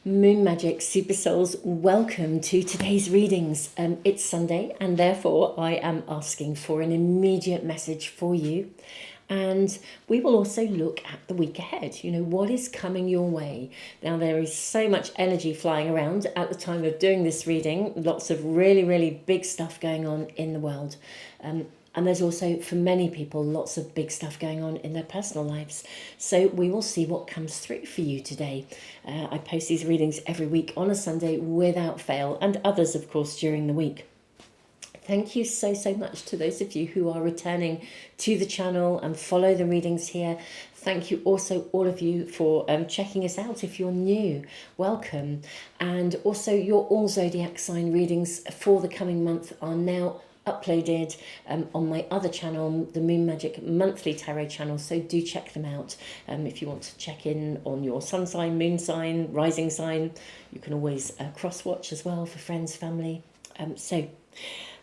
Moon Magic Super Souls, welcome to today's readings. It's Sunday and therefore I am asking for an immediate message for you. And we will also look at the week ahead. You know, what is coming your way? Now, there is so much energy flying around at the time of doing this reading. Lots of really, really big stuff going on in the world. And there's also, for many people, lots of big stuff going on in their personal lives. So we will see what comes through for you today. I post these readings every week on a Sunday without fail, and others, of course, during the week. Thank you so much to those of you who are returning to the channel and follow the readings here. Thank you also, all of you, for checking us out. If you're new, welcome. And also your all zodiac sign readings for the coming month are now uploaded on my other channel, the Moon Magic Monthly Tarot channel, so do check them out. If you want to check in on your sun sign, moon sign, rising sign, you can always cross watch as well for friends, family. So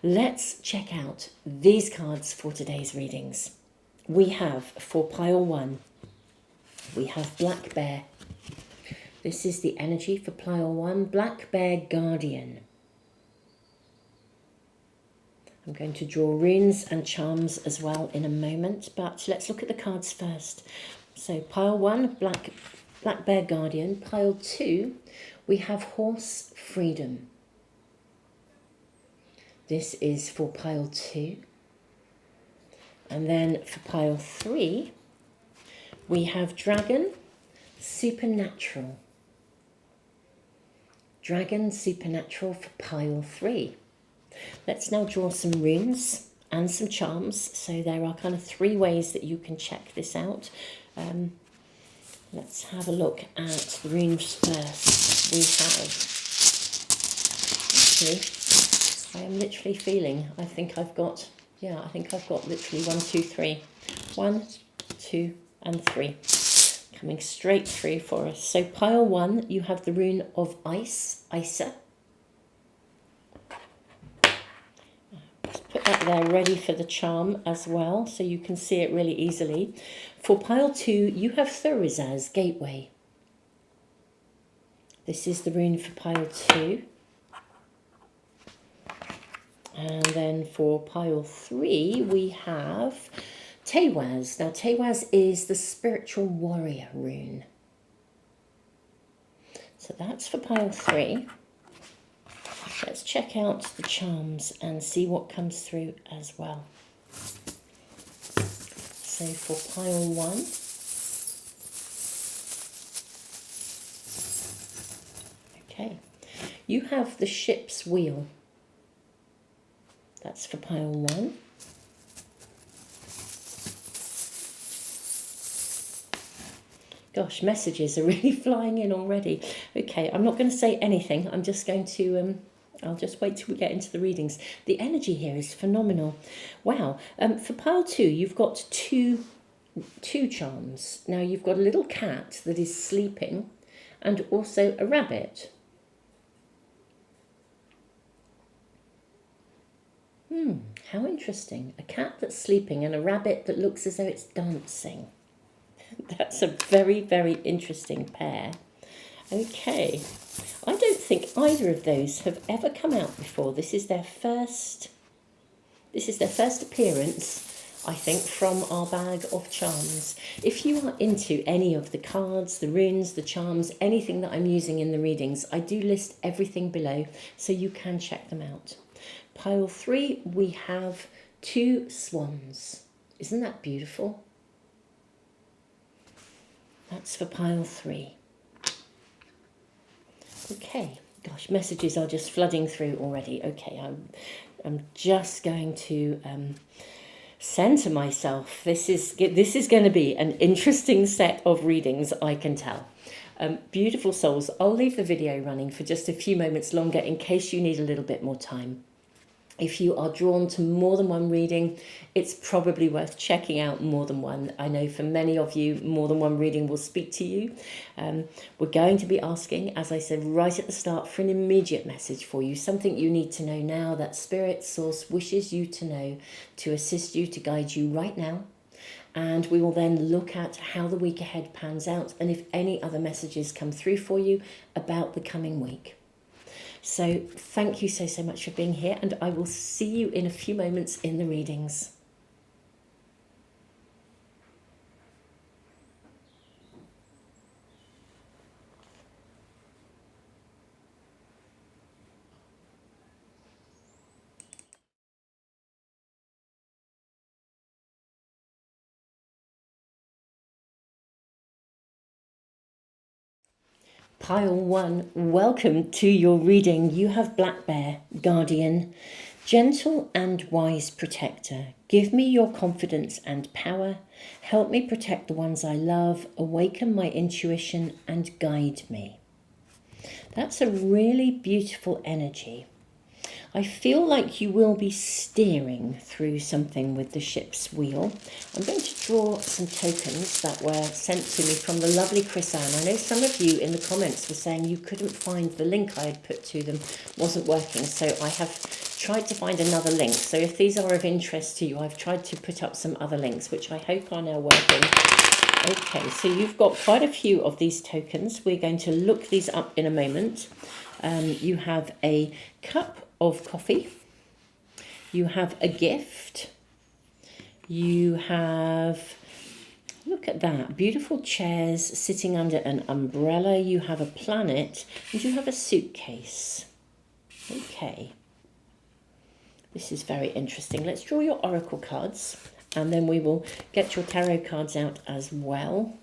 let's check out these cards for today's readings. We have, for pile 1, we have Black Bear. This is the energy for pile 1, Black Bear Guardian. I'm going to draw runes and charms as well in a moment, but let's look at the cards first. So pile 1, Black Bear Guardian. Pile 2, we have Horse Freedom. This is for pile 2. And then for pile 3, we have Dragon Supernatural. Dragon Supernatural for pile 3. Let's now draw some runes and some charms. So there are kind of 3 ways that you can check this out. Let's have a look at the runes first. We have, actually, I am literally feeling, I think I've got literally 1, 2, 3. 1, 2, and 3. Coming straight through for us. So pile 1, you have the rune of Ice, Isa. Put that there ready for the charm as well, so you can see it really easily. For pile 2, you have Thurizaz, Gateway. This is the rune for pile 2. And then for pile 3, we have Tewaz. Now, Tewaz is the Spiritual Warrior rune. So that's for pile 3. Let's check out the charms and see what comes through as well. So for pile 1, okay, you have the Ship's Wheel. That's for pile 1. Gosh, messages are really flying in already. Okay, I'm not going to say anything. I'm just going to I'll just wait till we get into the readings. The energy here is phenomenal. Wow. For pile 2, you've got two charms. Now, you've got a little cat that is sleeping and also a rabbit. How interesting. A cat that's sleeping and a rabbit that looks as though it's dancing. That's a very, very interesting pair. Okay. I don't think either of those have ever come out before. This is their first appearance, I think, from our bag of charms. If you are into any of the cards, the runes, the charms, anything that I'm using in the readings, I do list everything below so you can check them out. Pile 3, we have 2 swans. Isn't that beautiful? That's for pile 3. Okay, gosh, messages are just flooding through already. Okay, I'm just going to center myself. This is going to be an interesting set of readings, I can tell. Beautiful souls, I'll leave the video running for just a few moments longer in case you need a little bit more time. If you are drawn to more than one reading, it's probably worth checking out more than one. I know for many of you, more than one reading will speak to you. We're going to be asking, as I said right at the start, for an immediate message for you, something you need to know now that Spirit Source wishes you to know to assist you, to guide you right now. And we will then look at how the week ahead pans out and if any other messages come through for you about the coming week. So thank you so much for being here, and I will see you in a few moments in the readings. Pile 1, welcome to your reading. You have Black Bear, Guardian, gentle and wise protector. Give me your confidence and power. Help me protect the ones I love. Awaken my intuition and guide me. That's a really beautiful energy. I feel like you will be steering through something with the ship's wheel. I'm going to draw some tokens that were sent to me from the lovely Chris Ann. I know some of you in the comments were saying you couldn't find the link I had put to them, wasn't working, so I have tried to find another link. So if these are of interest to you, I've tried to put up some other links, which I hope are now working. Okay, so you've got quite a few of these tokens. We're going to look these up in a moment. You have a cup of coffee, you have a gift, you have, look at that, beautiful chairs sitting under an umbrella, you have a planet, and you have a suitcase. Okay, this is very interesting. Let's draw your oracle cards, and then we will get your tarot cards out as well.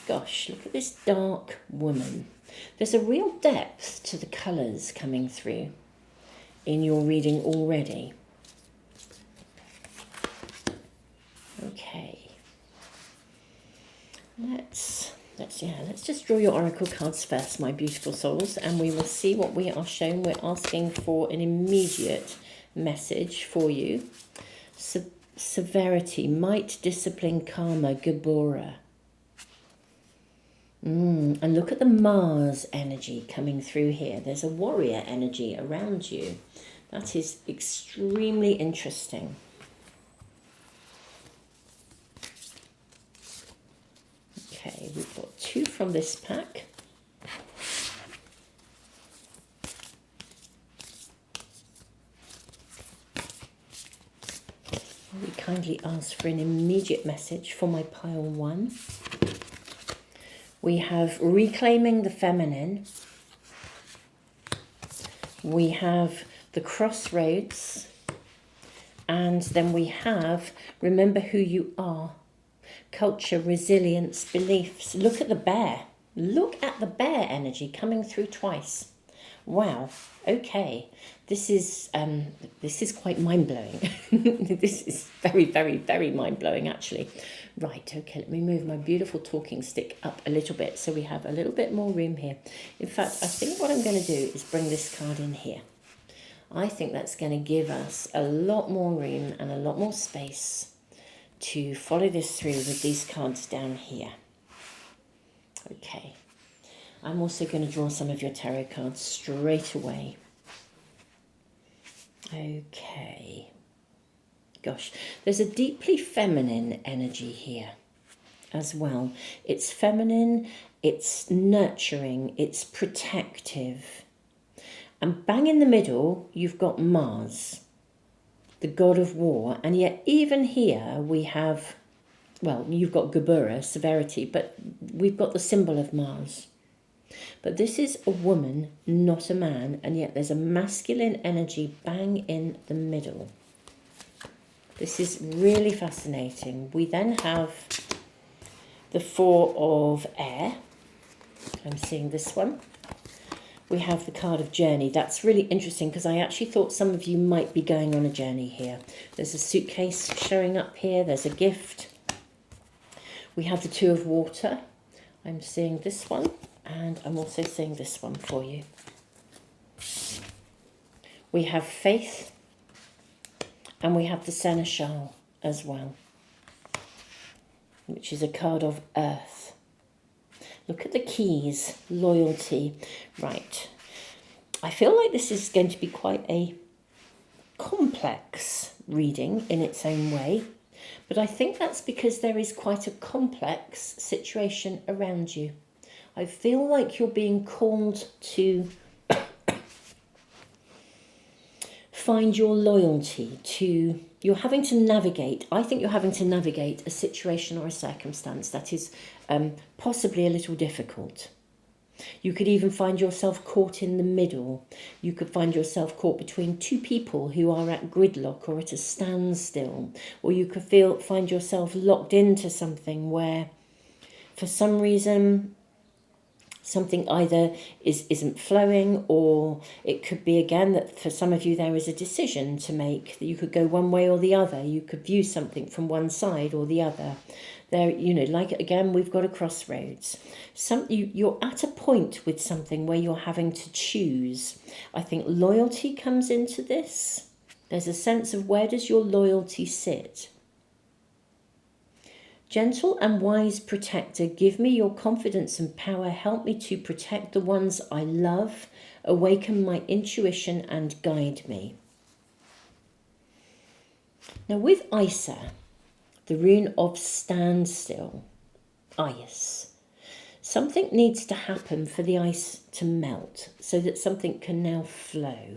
Gosh, look at this dark woman. There's a real depth to the colours coming through in your reading already. Okay. Let's just draw your oracle cards first, my beautiful souls, and we will see what we are shown. We're asking for an immediate message for you. Severity, might, discipline, karma, Gabora. And look at the Mars energy coming through here. There's a warrior energy around you. That is extremely interesting. Okay, we've got 2 from this pack. We kindly ask for an immediate message for my pile 1. We have reclaiming the feminine. We have the crossroads. And then we have remember who you are. Culture, resilience, beliefs. Look at the bear. Look at the bear energy coming through twice. Wow. Okay. This is quite mind-blowing. This is very, very, very mind-blowing, actually. Right, okay, let me move my beautiful talking stick up a little bit so we have a little bit more room here. In fact, I think what I'm going to do is bring this card in here. I think that's going to give us a lot more room and a lot more space to follow this through with these cards down here. Okay. I'm also going to draw some of your tarot cards straight away. Okay. Gosh, there's a deeply feminine energy here as well. It's feminine, it's nurturing, it's protective. And bang in the middle, you've got Mars, the god of war. And yet even here we have, well, you've got Gabura, severity, but we've got the symbol of Mars. But this is a woman, not a man, and yet there's a masculine energy bang in the middle. This is really fascinating. We then have the 4 of air. I'm seeing this one. We have the card of journey. That's really interesting because I actually thought some of you might be going on a journey here. There's a suitcase showing up here. There's a gift. We have the 2 of water. I'm seeing this one. And I'm also seeing this one for you. We have faith. And we have the Seneschal as well, which is a card of earth. Look at the keys, loyalty. Right. I feel like this is going to be quite a complex reading in its own way. But I think that's because there is quite a complex situation around you. I feel like you're being called to find your loyalty, you're having to navigate. I think you're having to navigate a situation or a circumstance that is possibly a little difficult. You could even find yourself caught in the middle. You could find yourself caught between two people who are at gridlock or at a standstill. Or you could find yourself locked into something where, for some reason, something either isn't flowing, or it could be, again, that for some of you there is a decision to make, that you could go one way or the other. You could view something from one side or the other. There, like, again, we've got a crossroads. You're at a point with something where you're having to choose. I think loyalty comes into this. There's a sense of, where does your loyalty sit? Gentle and wise protector, give me your confidence and power. Help me to protect the ones I love. Awaken my intuition and guide me. Now with Isa, the rune of standstill, ice. Something needs to happen for the ice to melt so that something can now flow.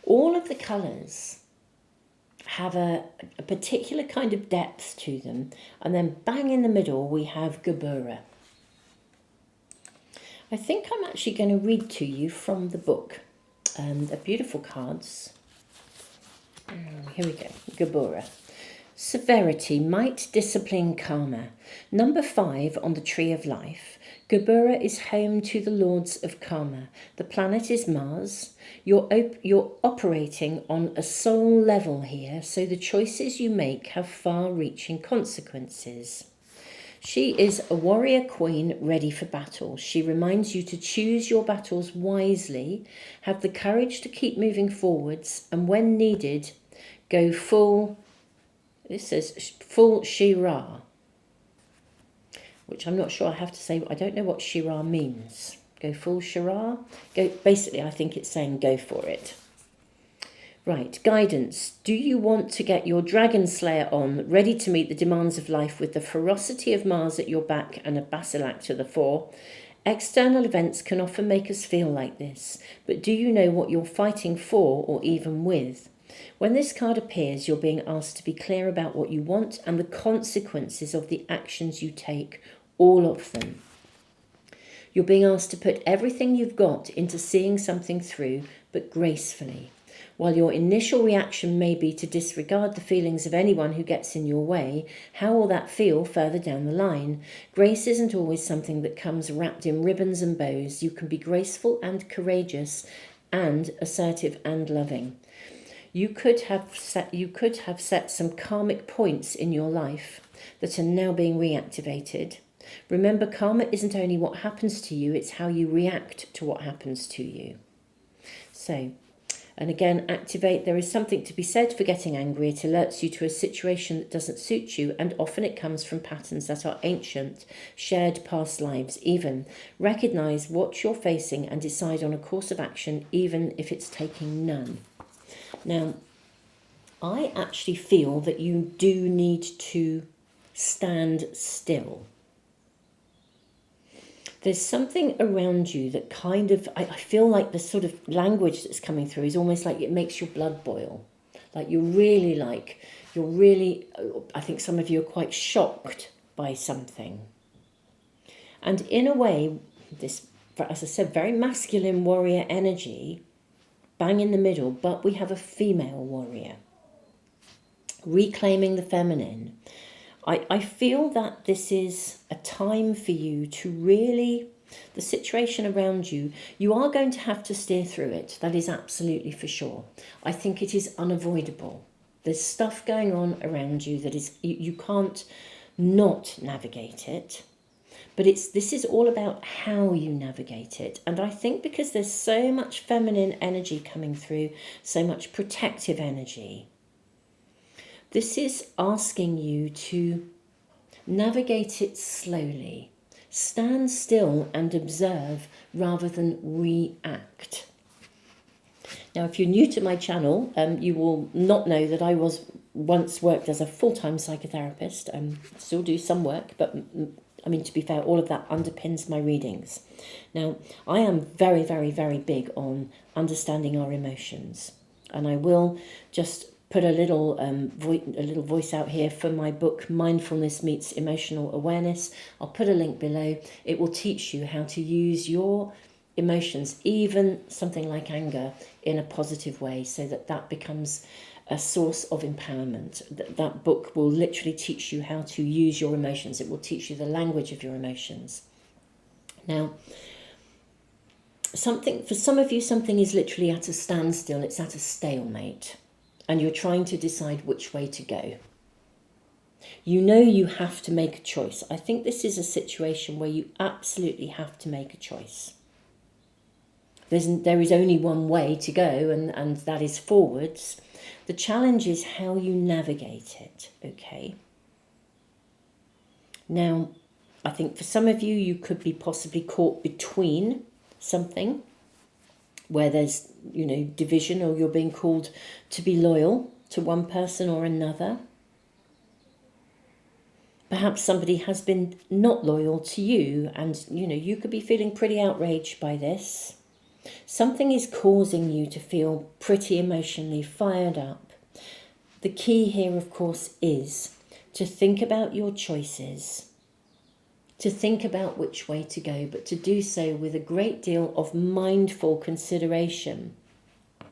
All of the colours have a particular kind of depth to them, and then bang in the middle we have Gabura. I think I'm actually going to read to you from the book. They're beautiful cards. Here we go. Gabura. Severity, might, discipline, karma. Number 5 on the Tree of Life. Gabura is home to the Lords of Karma. The planet is Mars. You're operating on a soul level here, so the choices you make have far-reaching consequences. She is a warrior queen ready for battle. She reminds you to choose your battles wisely, have the courage to keep moving forwards, and when needed, go full, this says full Shira, which I'm not sure, I have to say, I don't know what Shira means. Go full Shira? Basically, I think it's saying go for it. Right, guidance. Do you want to get your Dragon Slayer on, ready to meet the demands of life with the ferocity of Mars at your back and a Basilac to the fore? External events can often make us feel like this, but do you know what you're fighting for or even with? When this card appears, you're being asked to be clear about what you want and the consequences of the actions you take, all of them. You're being asked to put everything you've got into seeing something through, but gracefully. While your initial reaction may be to disregard the feelings of anyone who gets in your way, how will that feel further down the line? Grace isn't always something that comes wrapped in ribbons and bows. You can be graceful and courageous and assertive and loving. You could have set some karmic points in your life that are now being reactivated. Remember, karma isn't only what happens to you, it's how you react to what happens to you. So, and again, activate. There is something to be said for getting angry. It alerts you to a situation that doesn't suit you, and often it comes from patterns that are ancient, shared past lives even. Recognize what you're facing and decide on a course of action, even if it's taking none. Now, I actually feel that you do need to stand still. There's something around you that kind of, I feel like the sort of language that's coming through is almost like it makes your blood boil. Like I think some of you are quite shocked by something. And in a way, this, as I said, very masculine warrior energy, bang in the middle, but we have a female warrior. Reclaiming the feminine. I feel that this is a time for you to really, the situation around you, you are going to have to steer through it. That is absolutely for sure. I think it is unavoidable. There's stuff going on around you that is, you can't not navigate it. But this is all about how you navigate it. And I think because there's so much feminine energy coming through, so much protective energy, this is asking you to navigate it slowly. Stand still and observe rather than react. Now, if you're new to my channel, you will not know that I was once worked as a full-time psychotherapist. Still do some work, but I mean, to be fair, all of that underpins my readings. Now, I am very, very, very big on understanding our emotions, and I will just put a little voice out here for my book, Mindfulness Meets Emotional Awareness. I'll put a link below. It will teach you how to use your emotions, even something like anger, in a positive way, so that becomes a source of empowerment. That book will literally teach you how to use your emotions. It will teach you the language of your emotions. Now, for some of you, something is literally at a standstill. It's at a stalemate, and you're trying to decide which way to go. You know you have to make a choice. I think this is a situation where you absolutely have to make a choice. There is only one way to go, and that is forwards. The challenge is how you navigate it, okay? Now, I think for some of you, you could be possibly caught between something where there's, division, or you're being called to be loyal to one person or another. Perhaps somebody has been not loyal to you, and, you could be feeling pretty outraged by this. Something is causing you to feel pretty emotionally fired up. The key here, of course, is to think about your choices, to think about which way to go, but to do so with a great deal of mindful consideration. I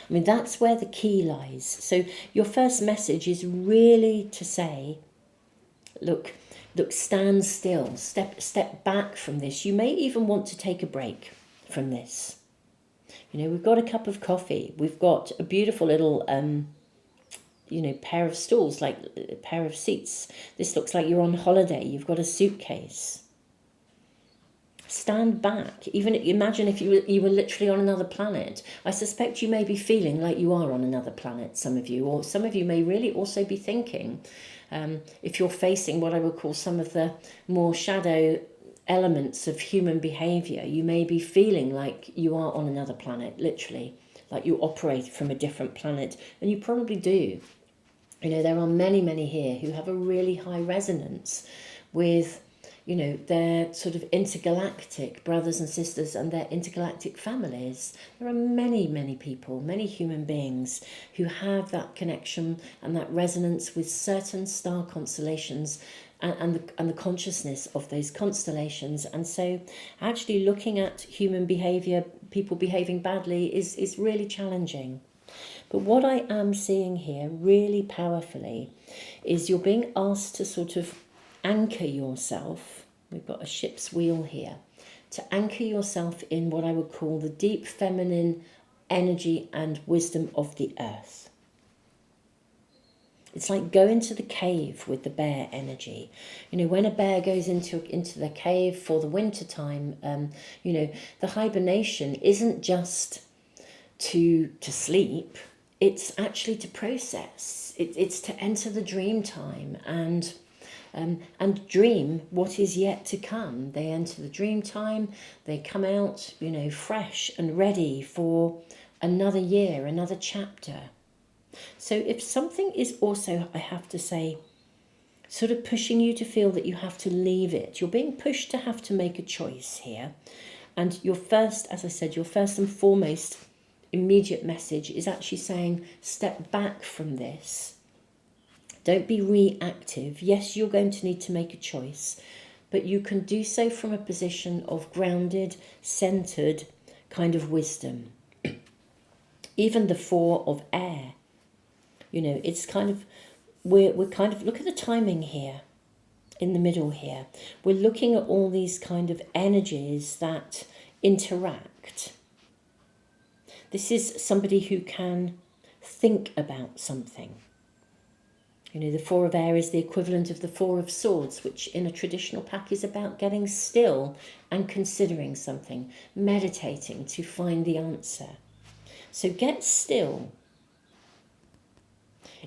mean, that's where the key lies. So your first message is really to say, look, stand still, step back from this. You may even want to take a break from this. We've got a cup of coffee. We've got a beautiful little, pair of stools, like a pair of seats. This looks like you're on holiday. You've got a suitcase. Stand back. Even imagine if you were literally on another planet. I suspect you may be feeling like you are on another planet, some of you, or some of you may really also be thinking, if you're facing what I would call some of the more shadow elements of human behavior, you may be feeling like you are on another planet, literally, like you operate from a different planet, and you probably do. There are many, many here who have a really high resonance with, their sort of intergalactic brothers and sisters and their intergalactic families. There are many, many people, many human beings who have that connection and that resonance with certain star constellations and the consciousness of those constellations. And so actually looking at human behavior, people behaving badly, is really challenging. But what I am seeing here really powerfully is you're being asked to sort of anchor yourself. We've got a ship's wheel here. To anchor yourself in what I would call the deep feminine energy and wisdom of the earth. It's like go into the cave with the bear energy. When a bear goes into the cave for the winter time, the hibernation isn't just to sleep. It's actually to process. It's to enter the dream time and dream what is yet to come. They enter the dream time. They come out, fresh and ready for another year, another chapter. So if something is also, I have to say, sort of pushing you to feel that you have to leave it, you're being pushed to have to make a choice here. And your first, as I said, your first and foremost immediate message is actually saying, step back from this. Don't be reactive. Yes, you're going to need to make a choice, but you can do so from a position of grounded, centered kind of wisdom. Even the Four of Air, it's kind of, we're kind of, look at the timing here, in the middle here. We're looking at all these kind of energies that interact. This is somebody who can think about something. The Four of Air is the equivalent of the Four of Swords, which in a traditional pack is about getting still and considering something, meditating to find the answer. So get still.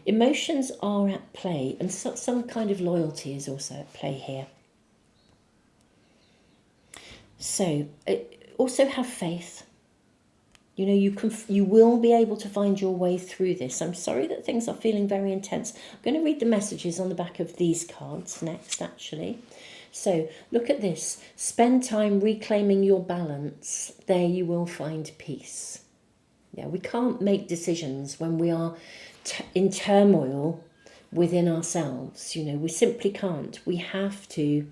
Emotions are at play, and some kind of loyalty is also at play here. So also have faith. You know, you will be able to find your way through this. I'm sorry that things are feeling very intense. I'm going to read the messages on the back of these cards next, actually. So look at this. Spend time reclaiming your balance. There you will find peace. Yeah, we can't make decisions when we are in turmoil within ourselves. You know, we simply can't. We have to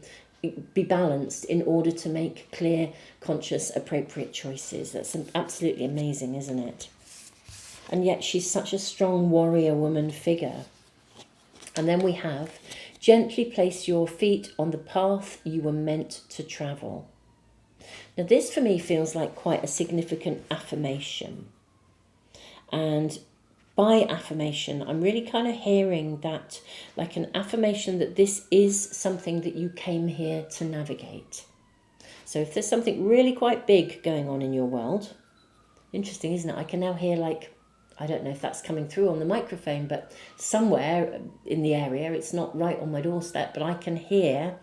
be balanced in order to make clear, conscious, appropriate choices. That's absolutely amazing, isn't it? And yet she's such a strong warrior woman figure. And then we have, gently place your feet on the path you were meant to travel. Now this for me feels like quite a significant affirmation. And by affirmation, I'm really kind of hearing that, like an affirmation that this is something that you came here to navigate. So if there's something really quite big going on in your world, interesting, isn't it? I can now hear, like, I don't know if that's coming through on the microphone, but somewhere in the area, it's not right on my doorstep, but I can hear,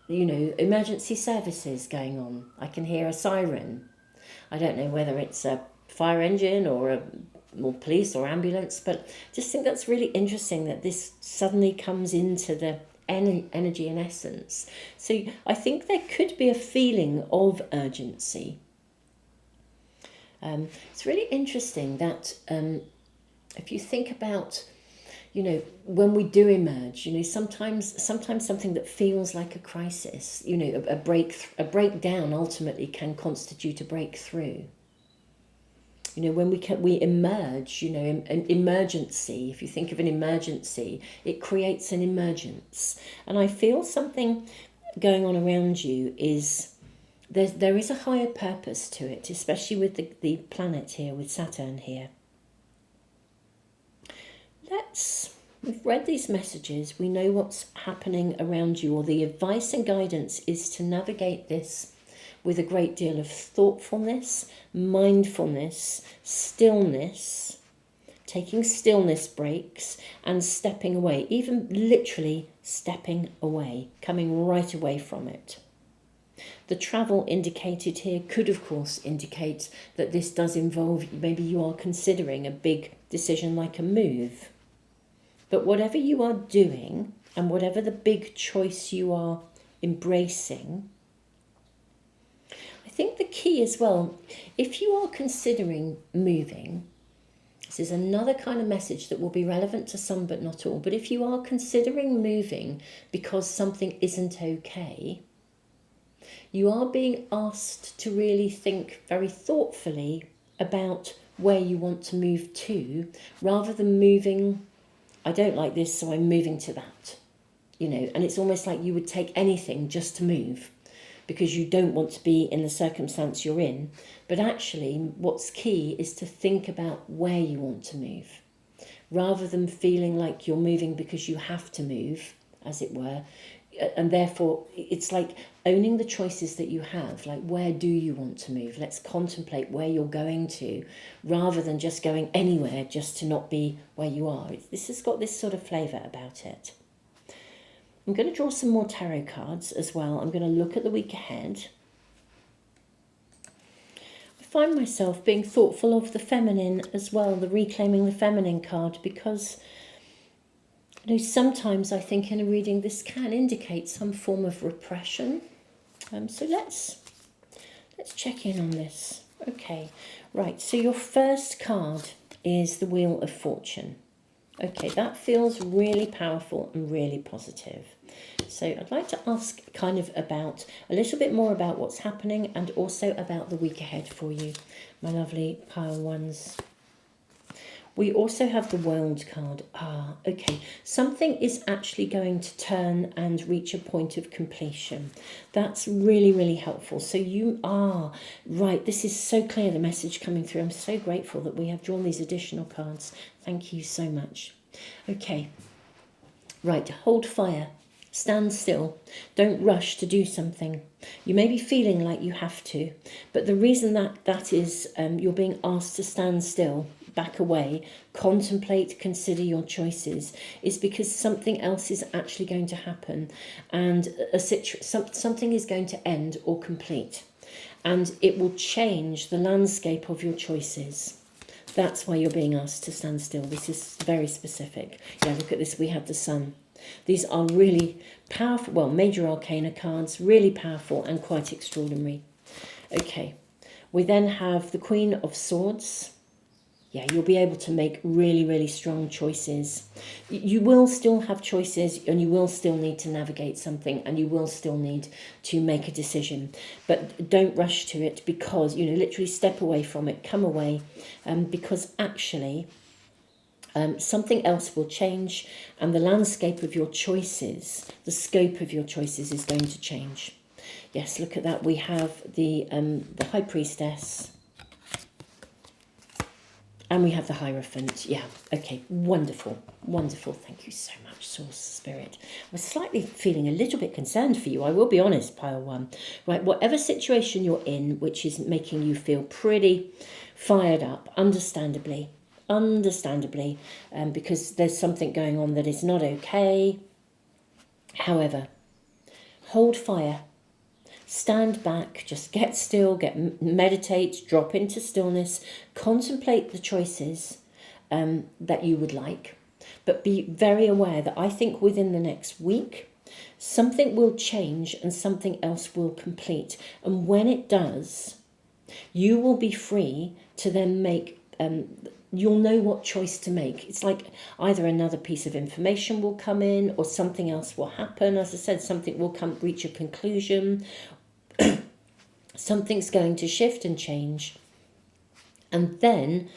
you know, emergency services going on. I can hear a siren. I don't know whether it's a fire engine or police or ambulance, but just think that's really interesting that this suddenly comes into the energy and essence. So I think there could be a feeling of urgency. It's really interesting that if you think about, you know, when we do emerge, you know, sometimes something that feels like a crisis, you know, a breakdown ultimately can constitute a breakthrough. You know, when we emerge, you know, an emergency, if you think of an emergency, it creates an emergence. And I feel something going on around you is, there is a higher purpose to it, especially with the planet here, with Saturn here. We've read these messages, we know what's happening around you, or the advice and guidance is to navigate this with a great deal of thoughtfulness, mindfulness, stillness, taking stillness breaks and stepping away, even literally stepping away, coming right away from it. The travel indicated here could, of course, indicate that this does involve, maybe you are considering a big decision like a move. But whatever you are doing and whatever the big choice you are embracing, I think the key as well, if you are considering moving, this is another kind of message that will be relevant to some but not all, but if you are considering moving because something isn't okay, you are being asked to really think very thoughtfully about where you want to move to, rather than moving, I don't like this, so I'm moving to that. You know, and it's almost like you would take anything just to move because you don't want to be in the circumstance you're in. But actually, what's key is to think about where you want to move, rather than feeling like you're moving because you have to move, as it were. And therefore, it's like owning the choices that you have, like where do you want to move? Let's contemplate where you're going to, rather than just going anywhere just to not be where you are. This has got this sort of flavour about it. I'm going to draw some more tarot cards as well. I'm going to look at the week ahead. I find myself being thoughtful of the feminine as well, the reclaiming the feminine card, because you know, sometimes I think in a reading this can indicate some form of repression. So let's check in on this. Okay, right, so your first card is the Wheel of Fortune. Okay, that feels really powerful and really positive. So I'd like to ask kind of about a little bit more about what's happening and also about the week ahead for you, my lovely pile ones. We also have the World card. Okay. Something is actually going to turn and reach a point of completion. That's really, really helpful. So you are right. This is so clear, the message coming through. I'm so grateful that we have drawn these additional cards. Thank you so much. Okay. Right. Hold fire. Stand still. Don't rush to do something. You may be feeling like you have to, but the reason that is you're being asked to stand still, back away, contemplate, consider your choices, is because something else is actually going to happen, and something is going to end or complete. and it will change the landscape of your choices. That's why you're being asked to stand still. This is very specific. Yeah, look at this. We have the Sun. These are really powerful, well, major arcana cards, really powerful and quite extraordinary. Okay, we then have the Queen of Swords. Yeah, you'll be able to make really, really strong choices. You will still have choices, and you will still need to navigate something, and you will still need to make a decision. But don't rush to it, because, literally step away from it, come away, because actually something else will change, and the landscape of your choices, the scope of your choices is going to change. Yes, look at that. We have the High Priestess. And we have the Hierophant. Yeah, okay, wonderful, wonderful. Thank you so much, Source Spirit. I was slightly feeling a little bit concerned for you, I will be honest, Pile 1. Right, whatever situation you're in, which is making you feel pretty fired up, understandably, because there's something going on that is not okay. However, hold fire. Stand back, just get still, meditate, drop into stillness, contemplate the choices that you would like, but be very aware that I think within the next week, something will change and something else will complete. And when it does, you will be free to then make, you'll know what choice to make. It's like either another piece of information will come in or something else will happen. As I said, something will reach a conclusion. Something's going to shift and change. And then,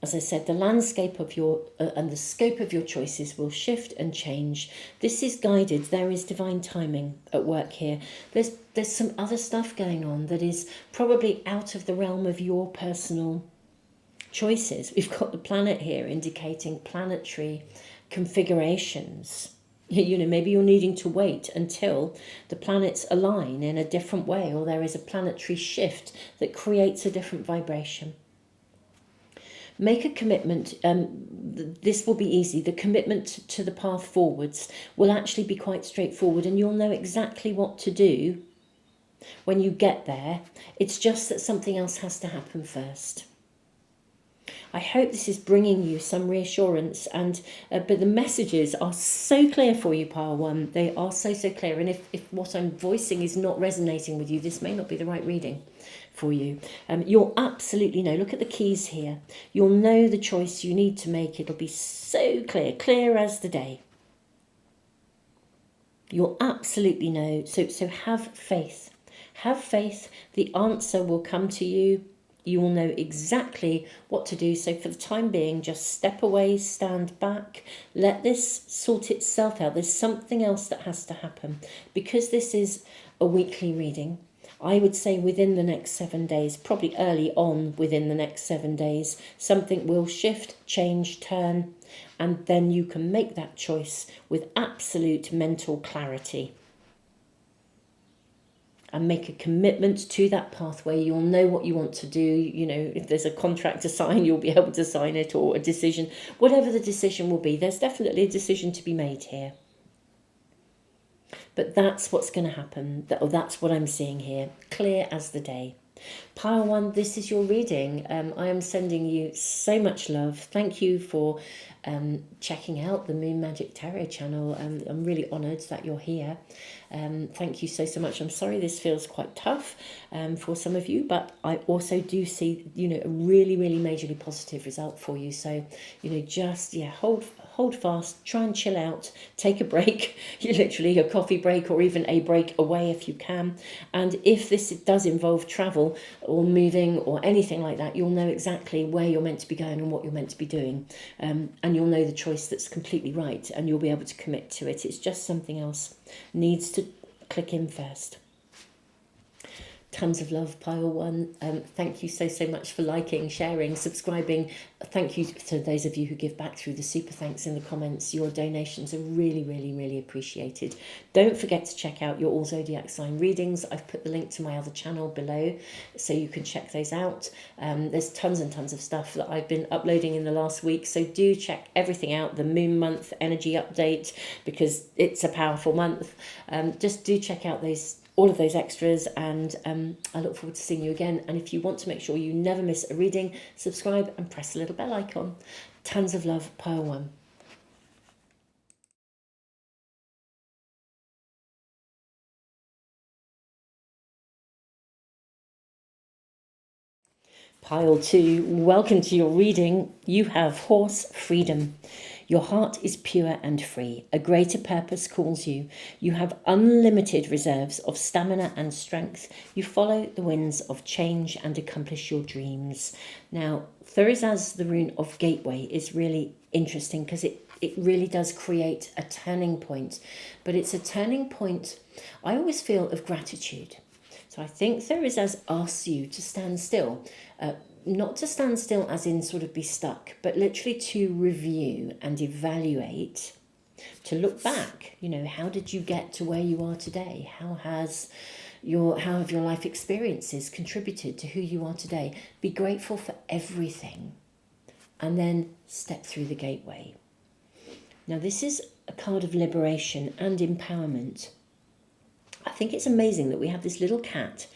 as I said, the landscape of your and the scope of your choices will shift and change. This is guided. There is divine timing at work here. There's some other stuff going on that is probably out of the realm of your personal choices. We've got the planet here indicating planetary configurations. Maybe you're needing to wait until the planets align in a different way, or there is a planetary shift that creates a different vibration. Make a commitment. This will be easy. The commitment to the path forwards will actually be quite straightforward, and you'll know exactly what to do when you get there. It's just that something else has to happen first. I hope this is bringing you some reassurance, and but the messages are so clear for you, Pile 1. They are so clear, and if what I'm voicing is not resonating with you, this may not be the right reading for you. You'll absolutely know. Look at the keys here. You'll know the choice you need to make. It'll be so clear as the day. You'll absolutely know. So have faith. Have faith. The answer will come to you. You will know exactly what to do. So for the time being, just step away, stand back, let this sort itself out. There's something else that has to happen. Because this is a weekly reading, I would say within the next 7 days, probably early on within the next 7 days, something will shift, change, turn, and then you can make that choice with absolute mental clarity. And make a commitment to that pathway. You'll know what you want to do. If there's a contract to sign, you'll be able to sign it, or a decision. Whatever the decision will be, there's definitely a decision to be made here. But that's what's going to happen. That's what I'm seeing here. Clear as the day. Pile 1, this is your reading. I am sending you so much love. Thank you for checking out the Moon Magic Tarot channel. I'm really honoured that you're here. Thank you so much. I'm sorry this feels quite tough for some of you, but I also do see, a really, really majorly positive result for you. So, just, hold fast, try and chill out, take a break, literally a coffee break, or even a break away if you can. And if this does involve travel or moving or anything like that, you'll know exactly where you're meant to be going and what you're meant to be doing. And you'll know the choice that's completely right, and you'll be able to commit to it. It's just something else needs to click in first. Tons of love, Pile 1. Thank you so much for liking, sharing, subscribing. Thank you to those of you who give back through the super thanks in the comments. Your donations are really, really, really appreciated. Don't forget to check out your all zodiac sign readings. I've put the link to my other channel below, so you can check those out. There's tons and tons of stuff that I've been uploading in the last week, so do check everything out. The moon month energy update, because it's a powerful month. Just do check out those all of those extras, and I look forward to seeing you again. And if you want to make sure you never miss a reading, subscribe and press the little bell icon. Tons of love, Pile 1. Pile 2, welcome to your reading. You have Horse Freedom. Your heart is pure and free. A greater purpose calls you. You have unlimited reserves of stamina and strength. You follow the winds of change and accomplish your dreams. Now, Thurisaz, the rune of Gateway, is really interesting because it really does create a turning point. But it's a turning point, I always feel, of gratitude. So I think Thurisaz asks you to stand still. Not to stand still as in sort of be stuck, but literally to review and evaluate, to look back. You know, how did you get to where you are today? How have your life experiences contributed to who you are today? Be grateful for everything, and then step through the gateway. Now, this is a card of liberation and empowerment. I think it's amazing that we have this little cat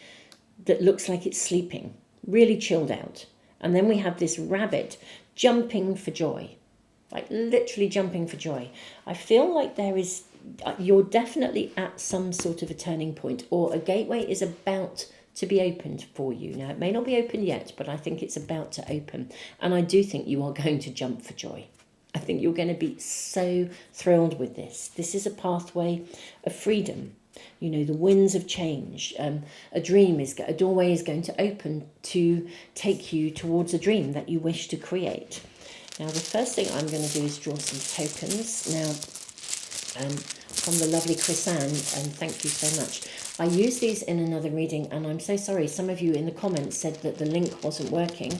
that looks like it's sleeping, really chilled out. And then we have this rabbit jumping for joy, like literally jumping for joy. I feel like you're definitely at some sort of a turning point, or a gateway is about to be opened for you. Now, it may not be open yet, but I think it's about to open. And I do think you are going to jump for joy. I think you're going to be so thrilled with this. This is a pathway of freedom. You know, the winds of change. A doorway is going to open to take you towards a dream that you wish to create. Now, the first thing I'm going to do is draw some tokens. Now, from the lovely Chrisanne, and thank you so much. I used these in another reading, and I'm so sorry. Some of you in the comments said that the link wasn't working.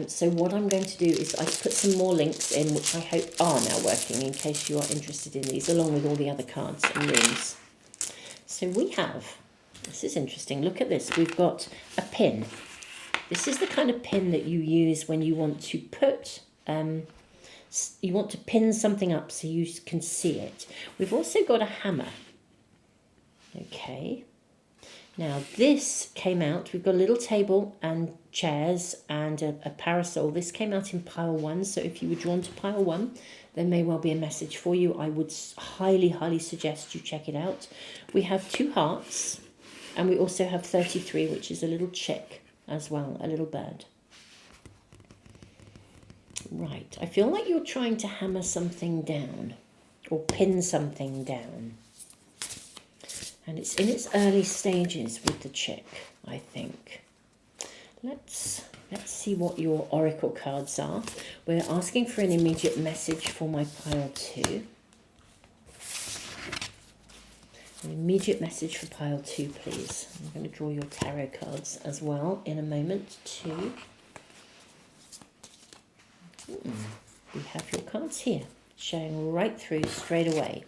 So what I'm going to do is I put some more links in, which I hope are now working, in case you are interested in these, along with all the other cards and runes. So we have, this is interesting, look at this, we've got a pin. This is the kind of pin that you use when you want to put, you want to pin something up so you can see it. We've also got a hammer. Okay, now this came out, we've got a little table and chairs and a parasol. This came out in pile 1, so if you were drawn to pile 1, there may well be a message for you. I would highly, highly suggest you check it out. We have 2 hearts, and we also have 33, which is a little chick as well, a little bird. Right, I feel like you're trying to hammer something down or pin something down. And it's in its early stages with the chick, I think. Let's see what your oracle cards are. We're asking for an immediate message for my pile 2. An immediate message for pile 2, please. I'm going to draw your tarot cards as well in a moment too. We have your cards here, showing right through straight away.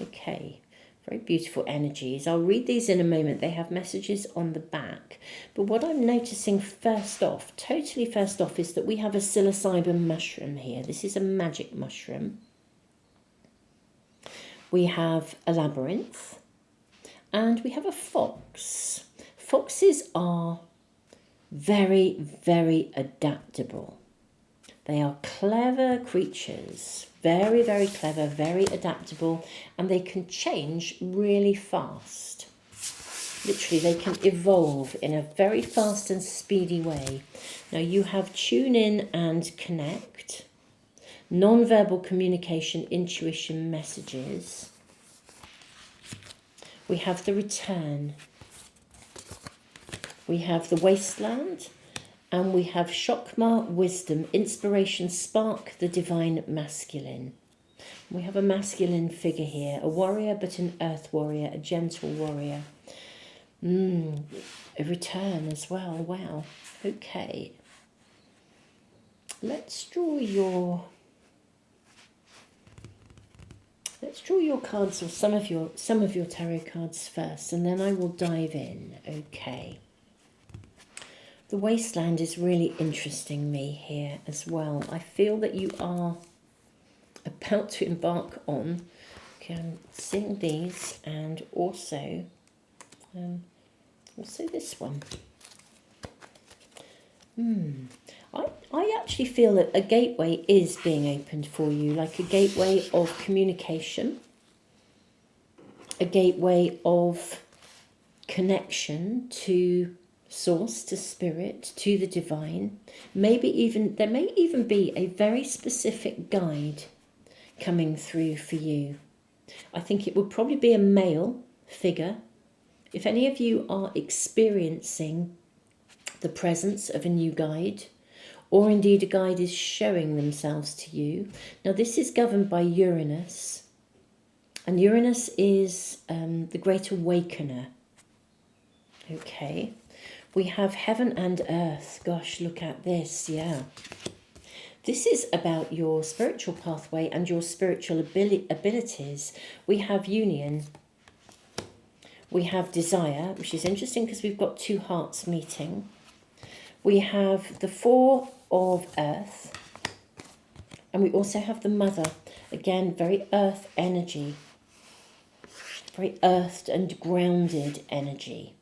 Okay. Very beautiful energies. I'll read these in a moment. They have messages on the back. But what I'm noticing first off, totally first off, is that we have a psilocybin mushroom here. This is a magic mushroom. We have a labyrinth. And we have a fox. Foxes are very, very adaptable. They are clever creatures, very, very clever, very adaptable, and they can change really fast. Literally, they can evolve in a very fast and speedy way. Now, you have tune in and connect, non-verbal communication, intuition, messages. We have the return. We have the wasteland. And we have Shokma, wisdom, inspiration, spark, the divine masculine. We have a masculine figure here, a warrior, but an earth warrior, a gentle warrior. A return as well. Wow. Okay. Let's draw your cards, or some of your tarot cards first, and then I will dive in. Okay. The wasteland is really interesting me here as well. I feel that you are about to embark on, okay, I'm seeing these, and also Also this one. I actually feel that a gateway is being opened for you, like a gateway of communication, a gateway of connection to source, to spirit, to the divine. Maybe even, there may even be a very specific guide coming through for you. I think it would probably be a male figure. If any of you are experiencing the presence of a new guide, or indeed a guide is showing themselves to you. Now this is governed by Uranus, and Uranus is the great awakener. Okay, we have heaven and earth. Gosh, look at this, yeah. This is about your spiritual pathway and your spiritual abilities. We have union. We have desire, which is interesting because we've got two hearts meeting. We have the Four of Earth, and we also have the Mother. Again, very earth energy, very earthed and grounded energy.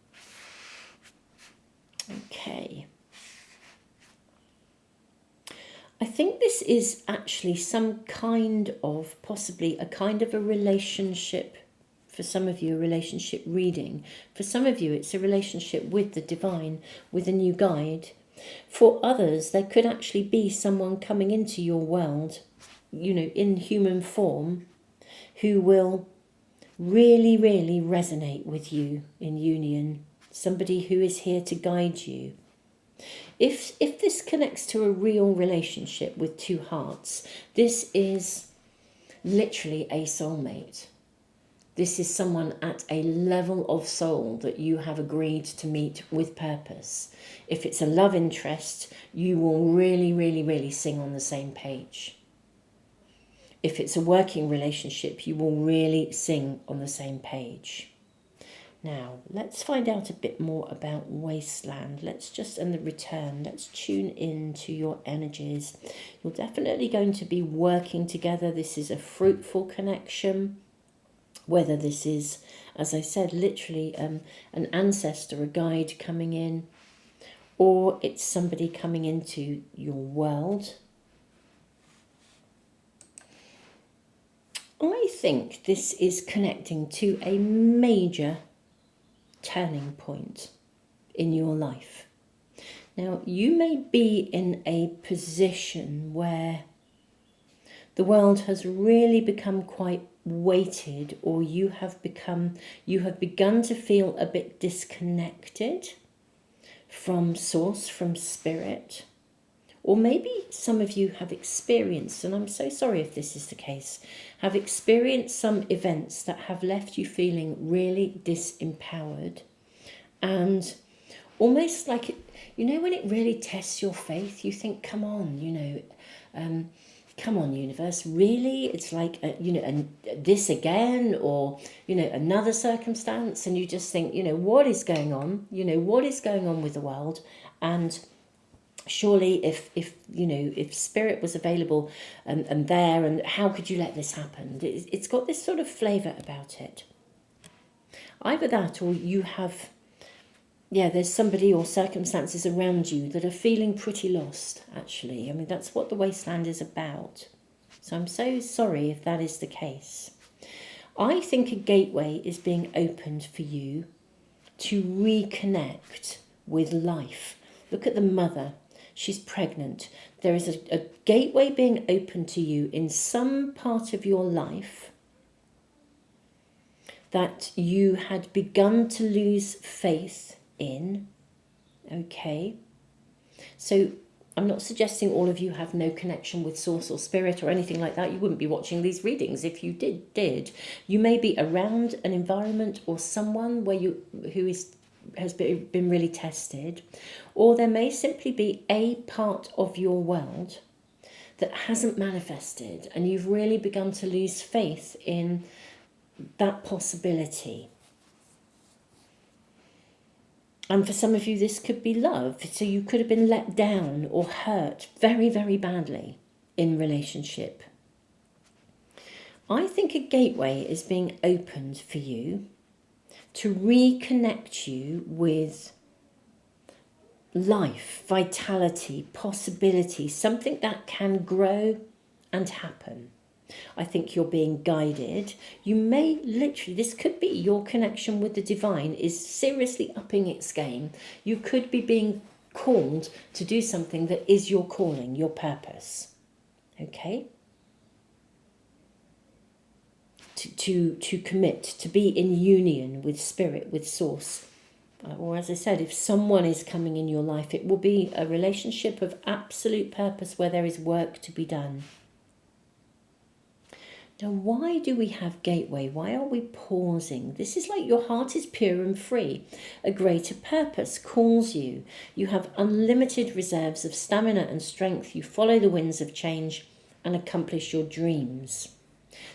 Okay. I think this is actually some kind of, possibly a kind of a relationship. For some of you, a relationship reading. For some of you, it's a relationship with the divine, with a new guide. For others, there could actually be someone coming into your world, in human form, who will really, really resonate with you in union. Somebody who is here to guide you. If this connects to a real relationship with two hearts, this is literally a soulmate. This is someone at a level of soul that you have agreed to meet with purpose. If it's a love interest, you will really, really, really sing on the same page. If it's a working relationship, you will really sing on the same page. Now, let's find out a bit more about Wasteland. And the return. Let's tune in to your energies. You're definitely going to be working together. This is a fruitful connection. Whether this is, as I said, literally an ancestor, a guide coming in, or it's somebody coming into your world. I think this is connecting to a major turning point in your life. Now, you may be in a position where the world has really become quite weighted, or you have begun to feel a bit disconnected from source, from spirit. Or maybe some of you have experienced, and I'm so sorry if this is the case, have experienced some events that have left you feeling really disempowered. And almost like, when it really tests your faith, you think, come on, come on, universe, really? It's like, this again, or, another circumstance. And you just think, what is going on? What is going on with the world? And surely if spirit was available and there, and how could you let this happen? It's got this sort of flavour about it. Either that, or you have, there's somebody or circumstances around you that are feeling pretty lost, actually. I mean, that's what the Wasteland is about. So I'm so sorry if that is the case. I think a gateway is being opened for you to reconnect with life. Look at the mother. She's pregnant. There is a gateway being opened to you in some part of your life that you had begun to lose faith in. Okay. So I'm not suggesting all of you have no connection with source or spirit or anything like that. You wouldn't be watching these readings if you did. You may be around an environment or someone who has been really tested, or there may simply be a part of your world that hasn't manifested, and you've really begun to lose faith in that possibility. And for some of you, this could be love. So you could have been let down or hurt very, very badly in relationship. I think a gateway is being opened for you to reconnect you with life, vitality, possibility, something that can grow and happen. I think you're being guided. You may literally, this could be your connection with the divine is seriously upping its game. You could be being called to do something that is your calling, your purpose. Okay? To commit, to be in union with spirit, with source. Or as I said, if someone is coming in your life, it will be a relationship of absolute purpose where there is work to be done. Now, why do we have gateway? Why are we pausing? This is like your heart is pure and free. A greater purpose calls you. You have unlimited reserves of stamina and strength. You follow the winds of change and accomplish your dreams.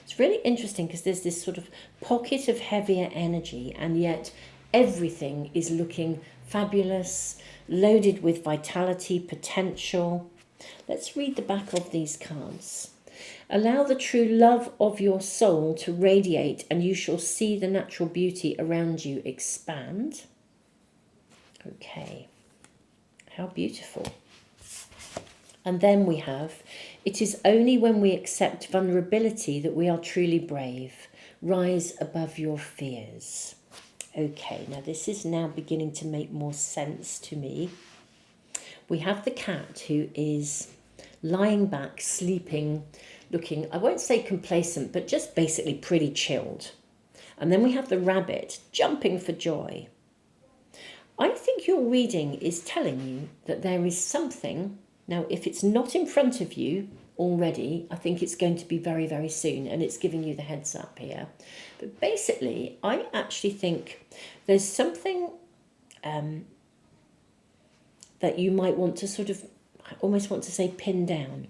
It's really interesting because there's this sort of pocket of heavier energy, and yet everything is looking fabulous, loaded with vitality, potential. Let's read the back of these cards. Allow the true love of your soul to radiate, and you shall see the natural beauty around you expand. Okay, how beautiful. And then we have, it is only when we accept vulnerability that we are truly brave. Rise above your fears. Okay, now this is now beginning to make more sense to me. We have the cat who is lying back, sleeping, looking, I won't say complacent, but just basically pretty chilled. And then we have the rabbit jumping for joy. I think your reading is telling you that there is something. Now, if it's not in front of you already, I think it's going to be very, very soon, and it's giving you the heads up here. But basically, I actually think there's something that you might want to sort of, I almost want to say pin down.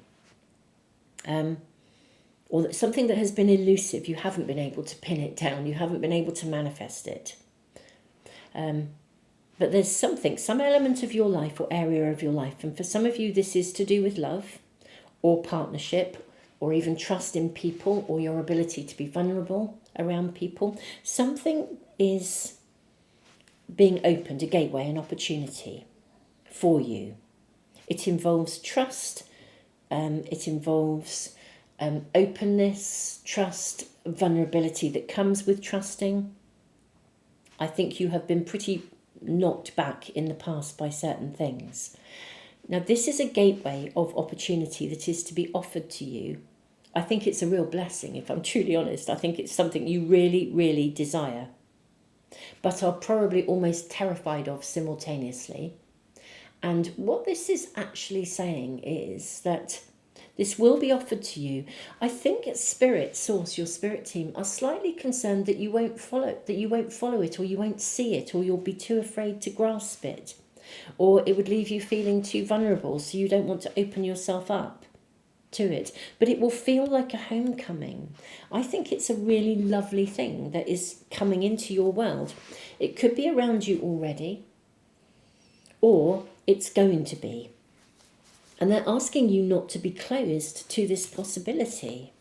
Or something that has been elusive, you haven't been able to pin it down, you haven't been able to manifest it. But there's something, some element of your life or area of your life, and for some of you this is to do with love or partnership or even trust in people or your ability to be vulnerable around people. Something is being opened, a gateway, an opportunity for you. It involves trust, it involves openness, trust, vulnerability that comes with trusting. I think you have been pretty knocked back in the past by certain things. Now, this is a gateway of opportunity that is to be offered to you. I think it's a real blessing, if I'm truly honest. I think it's something you really, really desire, but are probably almost terrified of simultaneously. And what this is actually saying is that this will be offered to you. I think Spirit Source, your spirit team, are slightly concerned that you won't follow it, or you won't see it, or you'll be too afraid to grasp it, or it would leave you feeling too vulnerable, so you don't want to open yourself up to it. But it will feel like a homecoming. I think it's a really lovely thing that is coming into your world. It could be around you already, or it's going to be. And they're asking you not to be closed to this possibility.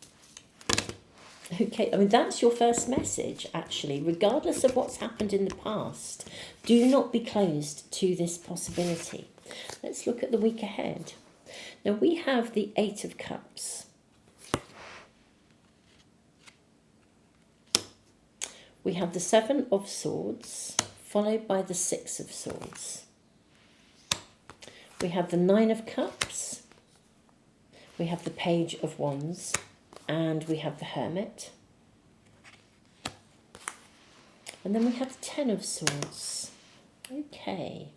Okay, I mean, that's your first message, actually. Regardless of what's happened in the past, do not be closed to this possibility. Let's look at the week ahead. Now, we have the Eight of Cups. We have the Seven of Swords, followed by the Six of Swords. We have the Nine of Cups, we have the Page of Wands, and we have the Hermit. And then we have the Ten of Swords. Okay,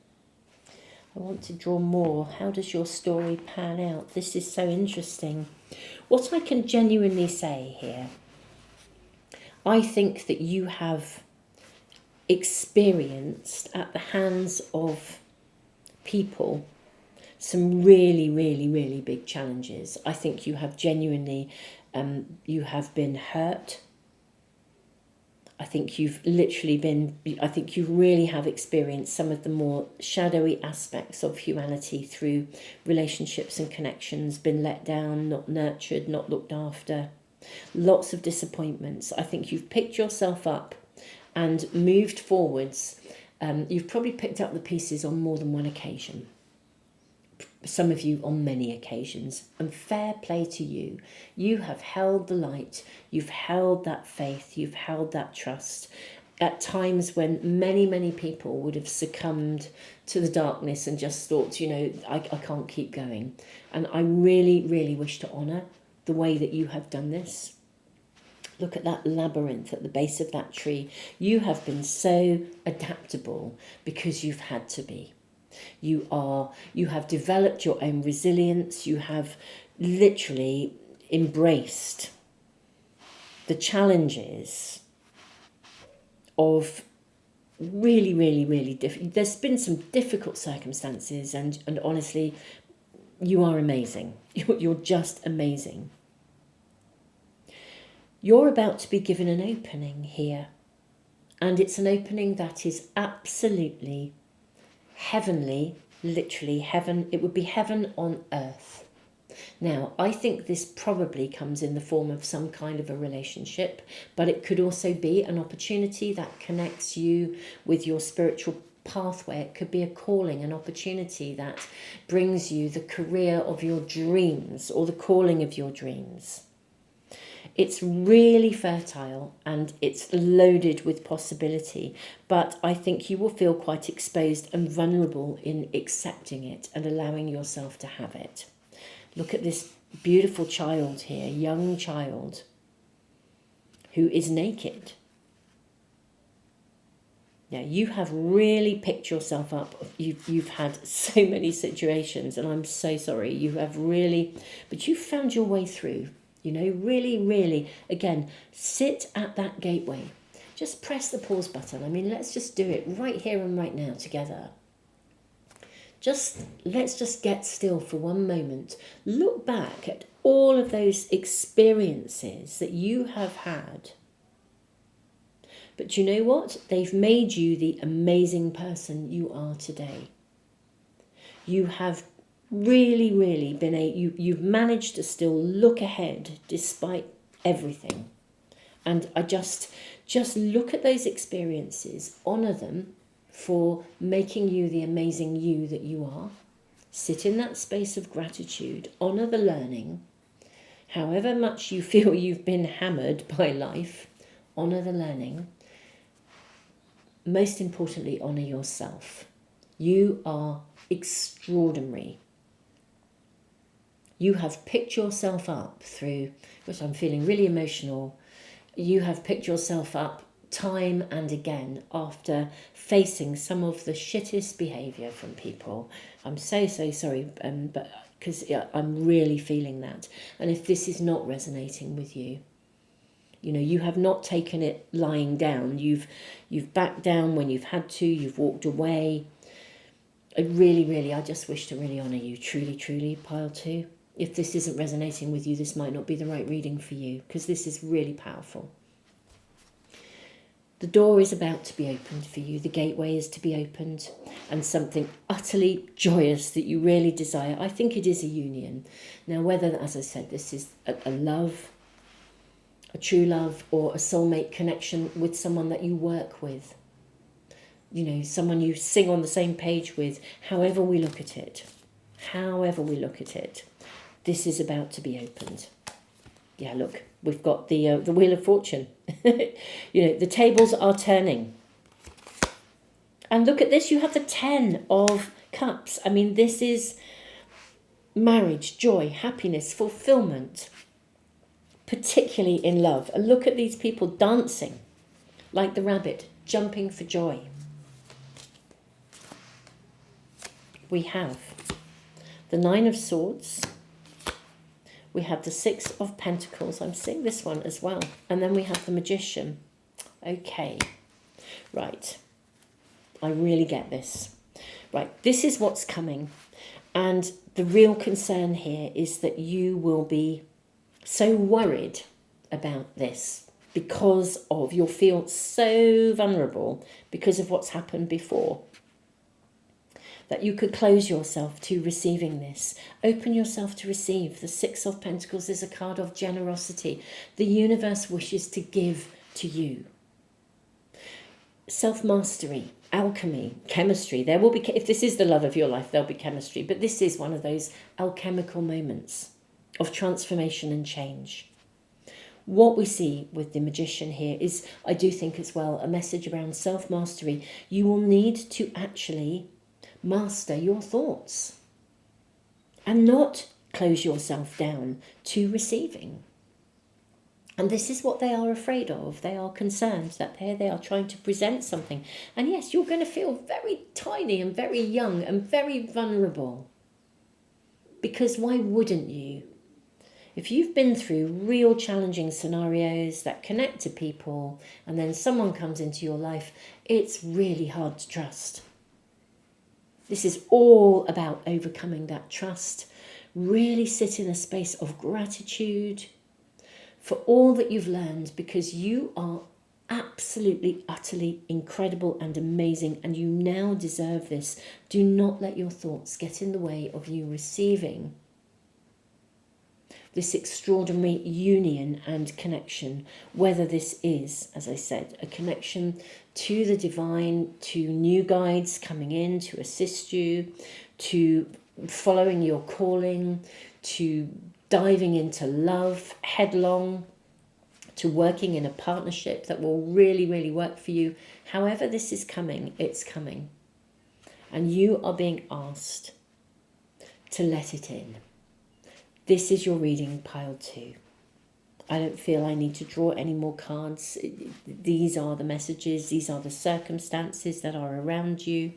I want to draw more. How does your story pan out? This is so interesting. What I can genuinely say here, I think that you have experienced at the hands of people some really, really, really big challenges. I think you have genuinely, you have been hurt. I think you've literally been, I think you really have experienced some of the more shadowy aspects of humanity through relationships and connections, been let down, not nurtured, not looked after, lots of disappointments. I think you've picked yourself up and moved forwards. You've probably picked up the pieces on more than one occasion. Some of you on many occasions, and fair play to you. You have held the light, you've held that faith, you've held that trust at times when many people would have succumbed to the darkness and just thought, I can't keep going. And I really wish to honour the way that you have done this. Look at that labyrinth at the base of that tree. You have been so adaptable because you've had to be. You have developed your own resilience. You have literally embraced the challenges of really difficult. There's been some difficult circumstances, and honestly, you are amazing. You're just amazing. You're about to be given an opening here, and it's an opening that is absolutely heavenly, literally heaven. It would be heaven on earth. Now, I think this probably comes in the form of some kind of a relationship, but it could also be an opportunity that connects you with your spiritual pathway. It could be a calling, an opportunity that brings you the career of your dreams or the calling of your dreams. It's really fertile and it's loaded with possibility, but I think you will feel quite exposed and vulnerable in accepting it and allowing yourself to have it. Look at this beautiful child here, young child, who is naked. Now, you have really picked yourself up. You've had so many situations, and I'm so sorry. You have really, but you found your way through. Really, again, sit at that gateway. Just press the pause button. Let's just do it right here and right now together. Let's just get still for one moment. Look back at all of those experiences that you have had. But you know what? They've made you the amazing person you are today. You have really been you've managed to still look ahead despite everything. And I just look at those experiences, honour them for making you the amazing you that you are. Sit in that space of gratitude, honour the learning. However much you feel you've been hammered by life, honour the learning. Most importantly, honour yourself. You are extraordinary. You have picked yourself up through, which I'm feeling really emotional, you have picked yourself up time and again after facing some of the shittest behaviour from people. I'm so sorry, but because I'm really feeling that. And if this is not resonating with you, you have not taken it lying down. You've backed down when you've had to. You've walked away. I just wish to really honour you. Truly, pile 2. If this isn't resonating with you, this might not be the right reading for you, because this is really powerful. The door is about to be opened for you. The gateway is to be opened, and something utterly joyous that you really desire. I think it is a union. Now, whether, as I said, this is a love, a true love, or a soulmate connection with someone that you work with, someone you sing on the same page with, however we look at it, this is about to be opened. Yeah, look, we've got the Wheel of Fortune. The tables are turning. And look at this, you have the 10 of Cups. This is marriage, joy, happiness, fulfillment, particularly in love. And look at these people dancing like the rabbit, jumping for joy. We have the 9 of Swords. We have the 6 of Pentacles. I'm seeing this one as well. And then we have the Magician. Okay. Right. I really get this. Right. This is what's coming. And the real concern here is that you will be so worried about this because of, you'll feel so vulnerable because of what's happened before, that you could close yourself to receiving this. Open yourself to receive. The 6 of Pentacles is a card of generosity. The universe wishes to give to you. self-mastery, alchemy, chemistry. There will be, if this is the love of your life, there'll be chemistry. But this is one of those alchemical moments of transformation and change. What we see with the magician here is, I do think as well, a message around self-mastery. You will need to actually master your thoughts and not close yourself down to receiving. And this is what they are afraid of. They are concerned that here they are trying to present something. And yes, you're going to feel very tiny and very young and very vulnerable. Because why wouldn't you? If you've been through real challenging scenarios that connect to people and then someone comes into your life, it's really hard to trust. This is all about overcoming that trust. Really sit in a space of gratitude for all that you've learned, because you are absolutely, utterly incredible and amazing, and you now deserve this. Do not let your thoughts get in the way of you receiving this extraordinary union and connection, whether this is, as I said, a connection to the divine, to new guides coming in to assist you, to following your calling, to diving into love headlong, to working in a partnership that will really, really work for you. However this is coming, it's coming. And you are being asked to let it in. This is your reading, pile 2. I don't feel I need to draw any more cards. These are the messages, these are the circumstances that are around you.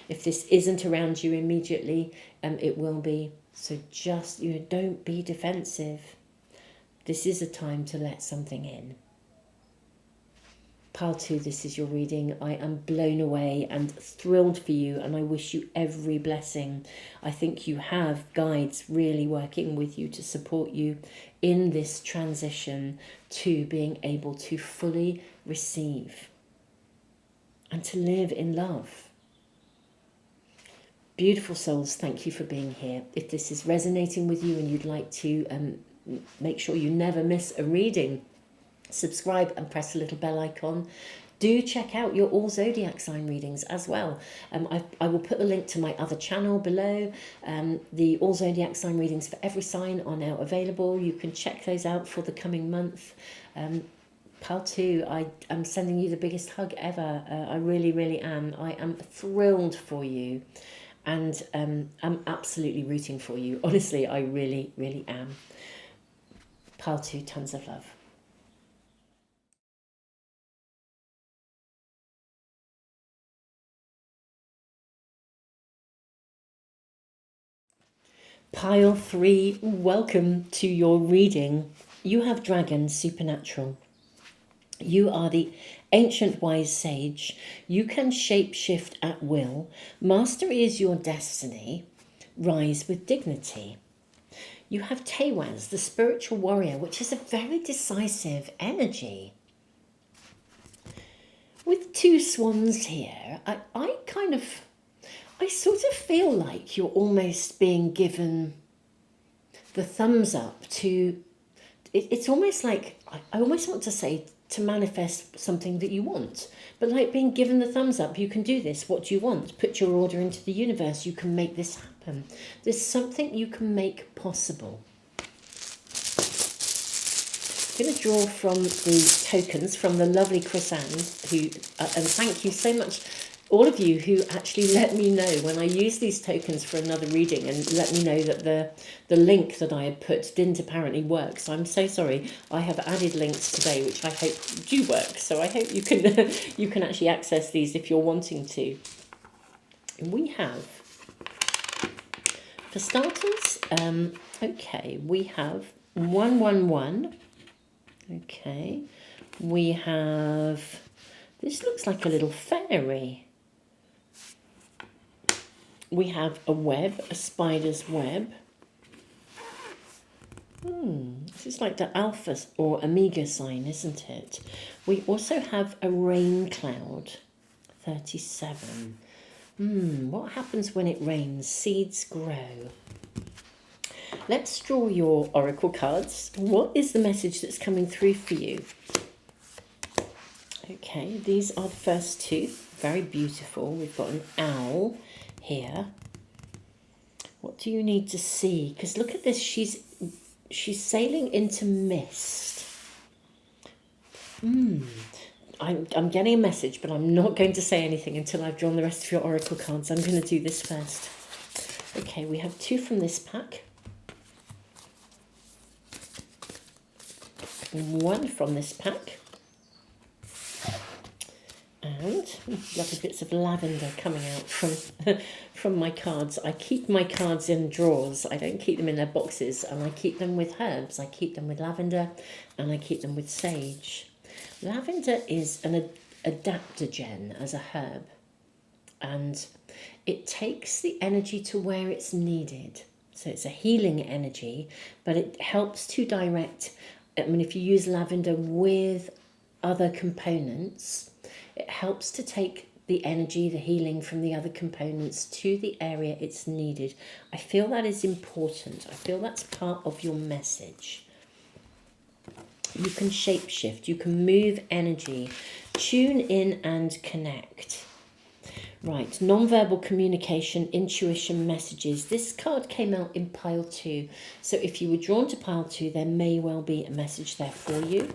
If this isn't around you immediately, it will be. So just, don't be defensive. This is a time to let something in. Pile 2, this is your reading. I am blown away and thrilled for you, and I wish you every blessing. I think you have guides really working with you to support you in this transition to being able to fully receive and to live in love. Beautiful souls, thank you for being here. If this is resonating with you and you'd like to make sure you never miss a reading, subscribe and press the little bell icon. Do check out your all zodiac sign readings as well. I will put the link to my other channel below. The all zodiac sign readings for every sign are now available. You can check those out for the coming month. Pile 2, I am sending you the biggest hug ever. I really, really am. I am thrilled for you. And I'm absolutely rooting for you. Honestly, I really, really am. Pile 2, tons of love. Pile 3, welcome to your reading. You have Dragon Supernatural. You are the ancient wise sage. You can shape-shift at will. Mastery is your destiny. Rise with dignity. You have Tewaz, the spiritual warrior, which is a very decisive energy. With 2 swans here, I sort of feel like you're almost being given the thumbs up to, it's almost like, I almost want to say to manifest something that you want, but like being given the thumbs up. You can do this. What do you want? Put your order into the universe. You can make this happen. There's something you can make possible. I'm going to draw from the tokens from the lovely Chris Ann, who, and thank you so much, all of you who actually let me know when I use these tokens for another reading and let me know that the link that I had put didn't apparently work. So I'm so sorry. I have added links today which I hope do work. So I hope you can you can actually access these if you're wanting to. We have, for starters, okay, we have 111. Okay, we have, this looks like a little fairy. We have a web, a spider's web. This is like the alpha or omega sign, isn't it? We also have a rain cloud, 37. What happens when it rains? Seeds grow. Let's draw your oracle cards. What is the message that's coming through for you? Okay, these are the first two. Very beautiful. We've got an owl here. What do you need to see? Because look at this. She's sailing into mist. I'm getting a message, but I'm not going to say anything until I've drawn the rest of your oracle cards. I'm going to do this first. Okay, we have two from this pack. One from this pack. And lovely bits of lavender coming out from my cards. I keep my cards in drawers. I don't keep them in their boxes, and I keep them with herbs. I keep them with lavender, and I keep them with sage. Lavender is an adaptogen as a herb, and it takes the energy to where it's needed. So it's a healing energy, but it helps to direct. I mean, if you use lavender with other components, it helps to take the energy, the healing from the other components to the area it's needed. I feel that is important. I feel that's part of your message. You can shapeshift, you can move energy, tune in and connect. Right, non-verbal communication, intuition, messages. This card came out in pile 2. So if you were drawn to pile 2, there may well be a message there for you.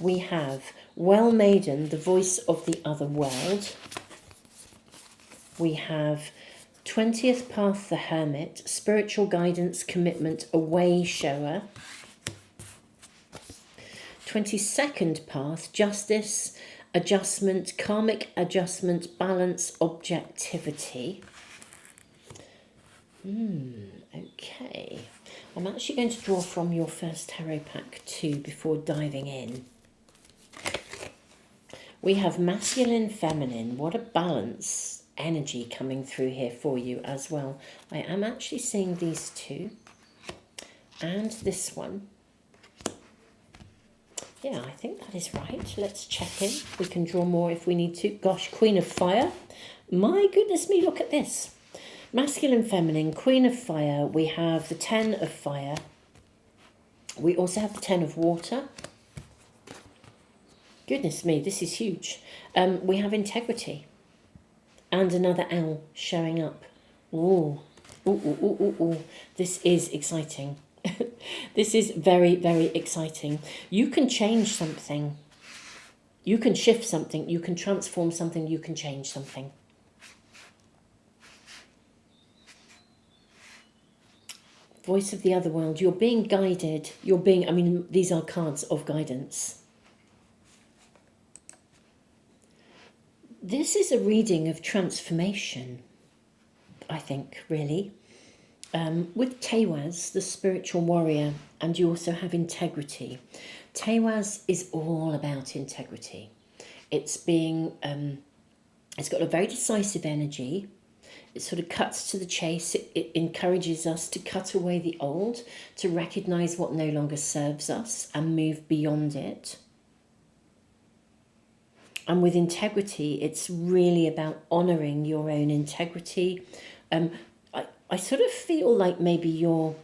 We have Well Maiden, the voice of the other world. We have 20th Path, the Hermit, spiritual guidance, commitment, a way shower. 22nd Path, justice, adjustment, karmic adjustment, balance, objectivity. Okay. I'm actually going to draw from your first tarot pack too before diving in. We have masculine, feminine. What a balance energy coming through here for you as well. I am actually seeing these two and this one. Yeah, I think that is right. Let's check in. We can draw more if we need to. Gosh, Queen of Fire. My goodness me, look at this. Masculine, feminine, Queen of Fire. We have the 10 of Fire. We also have the 10 of Water. Goodness me, this is huge. We have integrity. And another owl showing up. Ooh, ooh, ooh, ooh, ooh, ooh. This is exciting. This is very, very exciting. You can change something. You can shift something. You can transform something. You can change something. Voice of the other world. You're being guided. You're being, I mean, these are cards of guidance. This is a reading of transformation, I think, really. With Tewaz, the spiritual warrior, and you also have integrity. Tewaz is all about integrity. It's being, it's got a very decisive energy. It sort of cuts to the chase. It encourages us to cut away the old, to recognise what no longer serves us and move beyond it. And with integrity, it's really about honouring your own integrity. I sort of feel like maybe you're...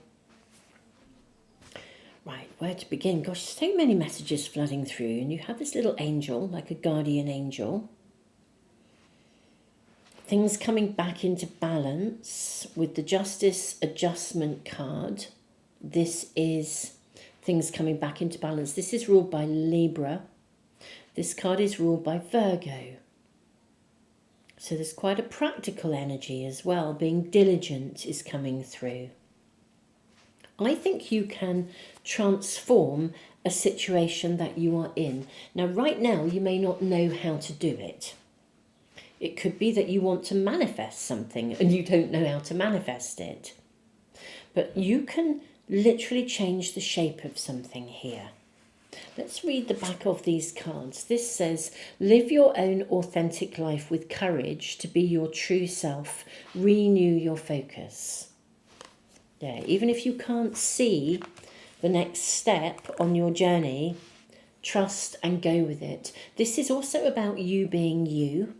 Right, where to begin? Gosh, so many messages flooding through. And you have this little angel, like a guardian angel. Things coming back into balance with the Justice Adjustment card. This is things coming back into balance. This is ruled by Libra. This card is ruled by Virgo. So there's quite a practical energy as well. Being diligent is coming through. I think you can transform a situation that you are in. Now, right now, you may not know how to do it. It could be that you want to manifest something and you don't know how to manifest it. But you can literally change the shape of something here. Let's read the back of these cards. This says, live your own authentic life with courage to be your true self. Renew your focus. Yeah, even if you can't see the next step on your journey, trust and go with it. This is also about you being you,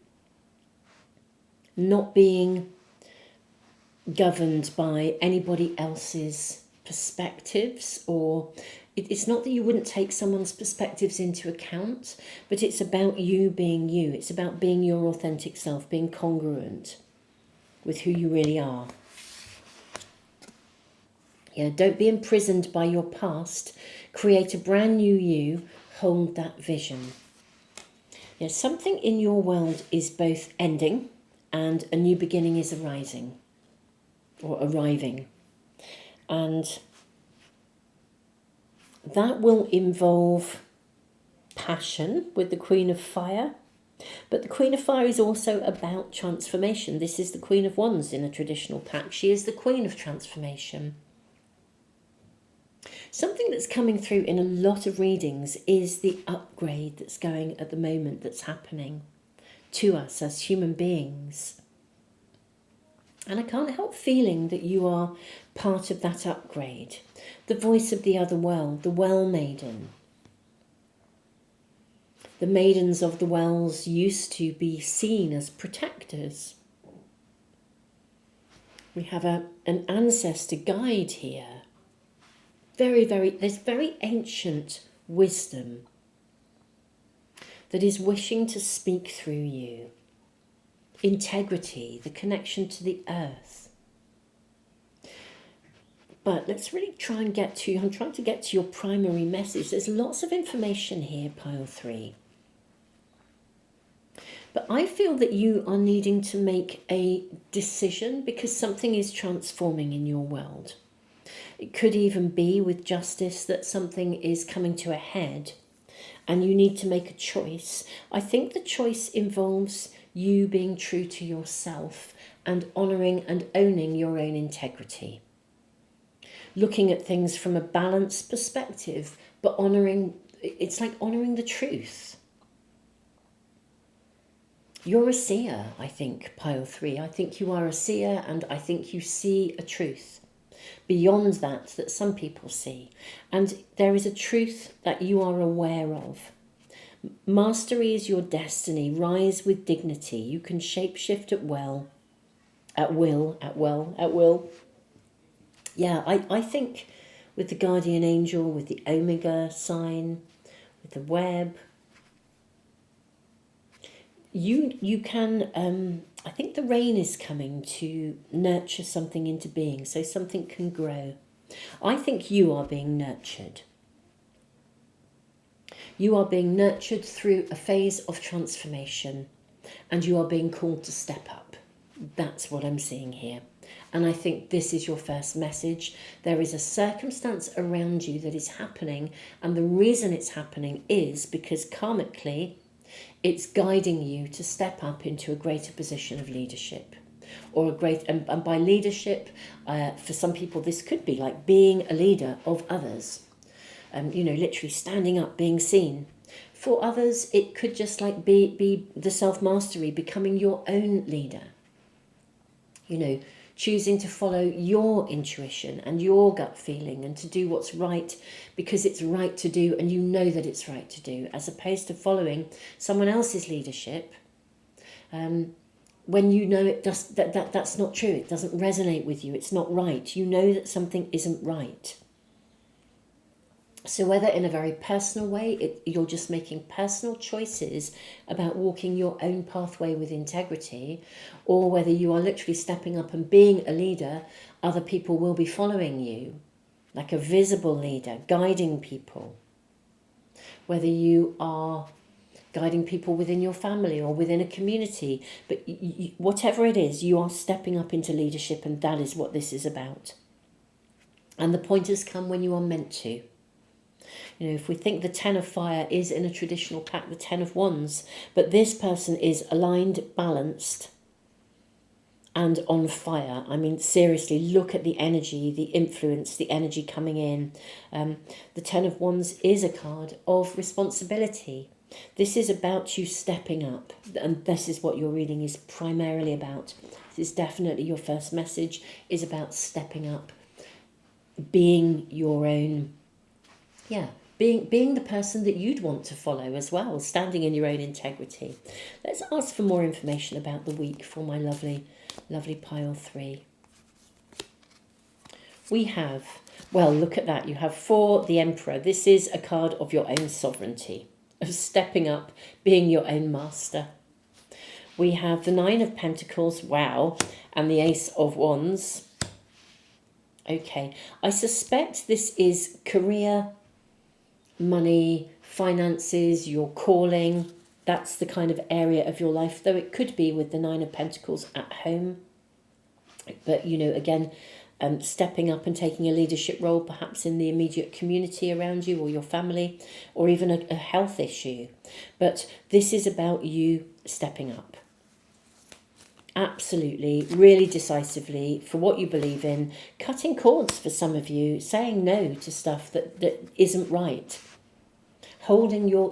not being governed by anybody else's perspectives or It's not that you wouldn't take someone's perspectives into account, but it's about you being you. It's about being your authentic self, being congruent with who you really are. Yeah, don't be imprisoned by your past. Create a brand new you. Hold that vision. Yeah, something in your world is both ending and a new beginning is arising or arriving. And that will involve passion with the Queen of Fire. But the Queen of Fire is also about transformation. This is the Queen of Wands in a traditional pack. She is the Queen of transformation. Something that's coming through in a lot of readings is the upgrade that's going at the moment, that's happening to us as human beings. And I can't help feeling that you are part of that upgrade. The voice of the other world, the Well Maiden. The maidens of the wells used to be seen as protectors. We have an ancestor guide here. There's very ancient wisdom that is wishing to speak through you. Integrity, the connection to the earth. But let's really I'm trying to get to your primary message. There's lots of information here, pile 3. But I feel that you are needing to make a decision because something is transforming in your world. It could even be with justice that something is coming to a head and you need to make a choice. I think the choice involves you being true to yourself and honouring and owning your own integrity. Looking at things from a balanced perspective, but it's like honouring the truth. You're a seer, I think, pile 3. I think you are a seer and I think you see a truth beyond that some people see. And there is a truth that you are aware of. Mastery is your destiny. Rise with dignity. You can shapeshift at will. Yeah, I think with the guardian angel, with the omega sign, with the web, you can, I think the rain is coming to nurture something into being so something can grow. I think you are being nurtured. You are being nurtured through a phase of transformation and you are being called to step up. That's what I'm seeing here. And I think this is your first message. There is a circumstance around you that is happening, and the reason it's happening is because karmically it's guiding you to step up into a greater position of leadership. Or and by leadership, for some people this could be like being a leader of others. Literally standing up, being seen. For others, it could just like be the self-mastery, becoming your own leader. Choosing to follow your intuition and your gut feeling and to do what's right because it's right to do and you know that it's right to do, as opposed to following someone else's leadership when you know that's not true. It doesn't resonate with you. It's not right. You know that something isn't right. So whether in a very personal way, you're just making personal choices about walking your own pathway with integrity, or whether you are literally stepping up and being a leader, other people will be following you, like a visible leader, guiding people. Whether you are guiding people within your family or within a community, but whatever it is, you are stepping up into leadership, and that is what this is about. And the pointers come when you are meant to. If we think the Ten of Fire is in a traditional pack, the Ten of Wands, but this person is aligned, balanced, and on fire. I mean, seriously, look at the energy, the influence, the energy coming in. The Ten of Wands is a card of responsibility. This is about you stepping up, and this is what your reading is primarily about. This is definitely your first message, is about stepping up, being your own, being the person that you'd want to follow as well, standing in your own integrity. Let's ask for more information about the week for my lovely pile 3. We have Well, look at that. You have 4, the Emperor. This is a card of your own sovereignty, of stepping up, being your own master. We have the 9 of Pentacles, wow, and the Ace of Wands. Okay, I suspect this is career, money, finances, your calling. That's the kind of area of your life, though it could be with the 9 of Pentacles at home. But, you know, again, stepping up and taking a leadership role, perhaps in the immediate community around you or your family, or even a health issue. But this is about you stepping up. Absolutely, really decisively for what you believe in, cutting cords for some of you, saying no to stuff that isn't right,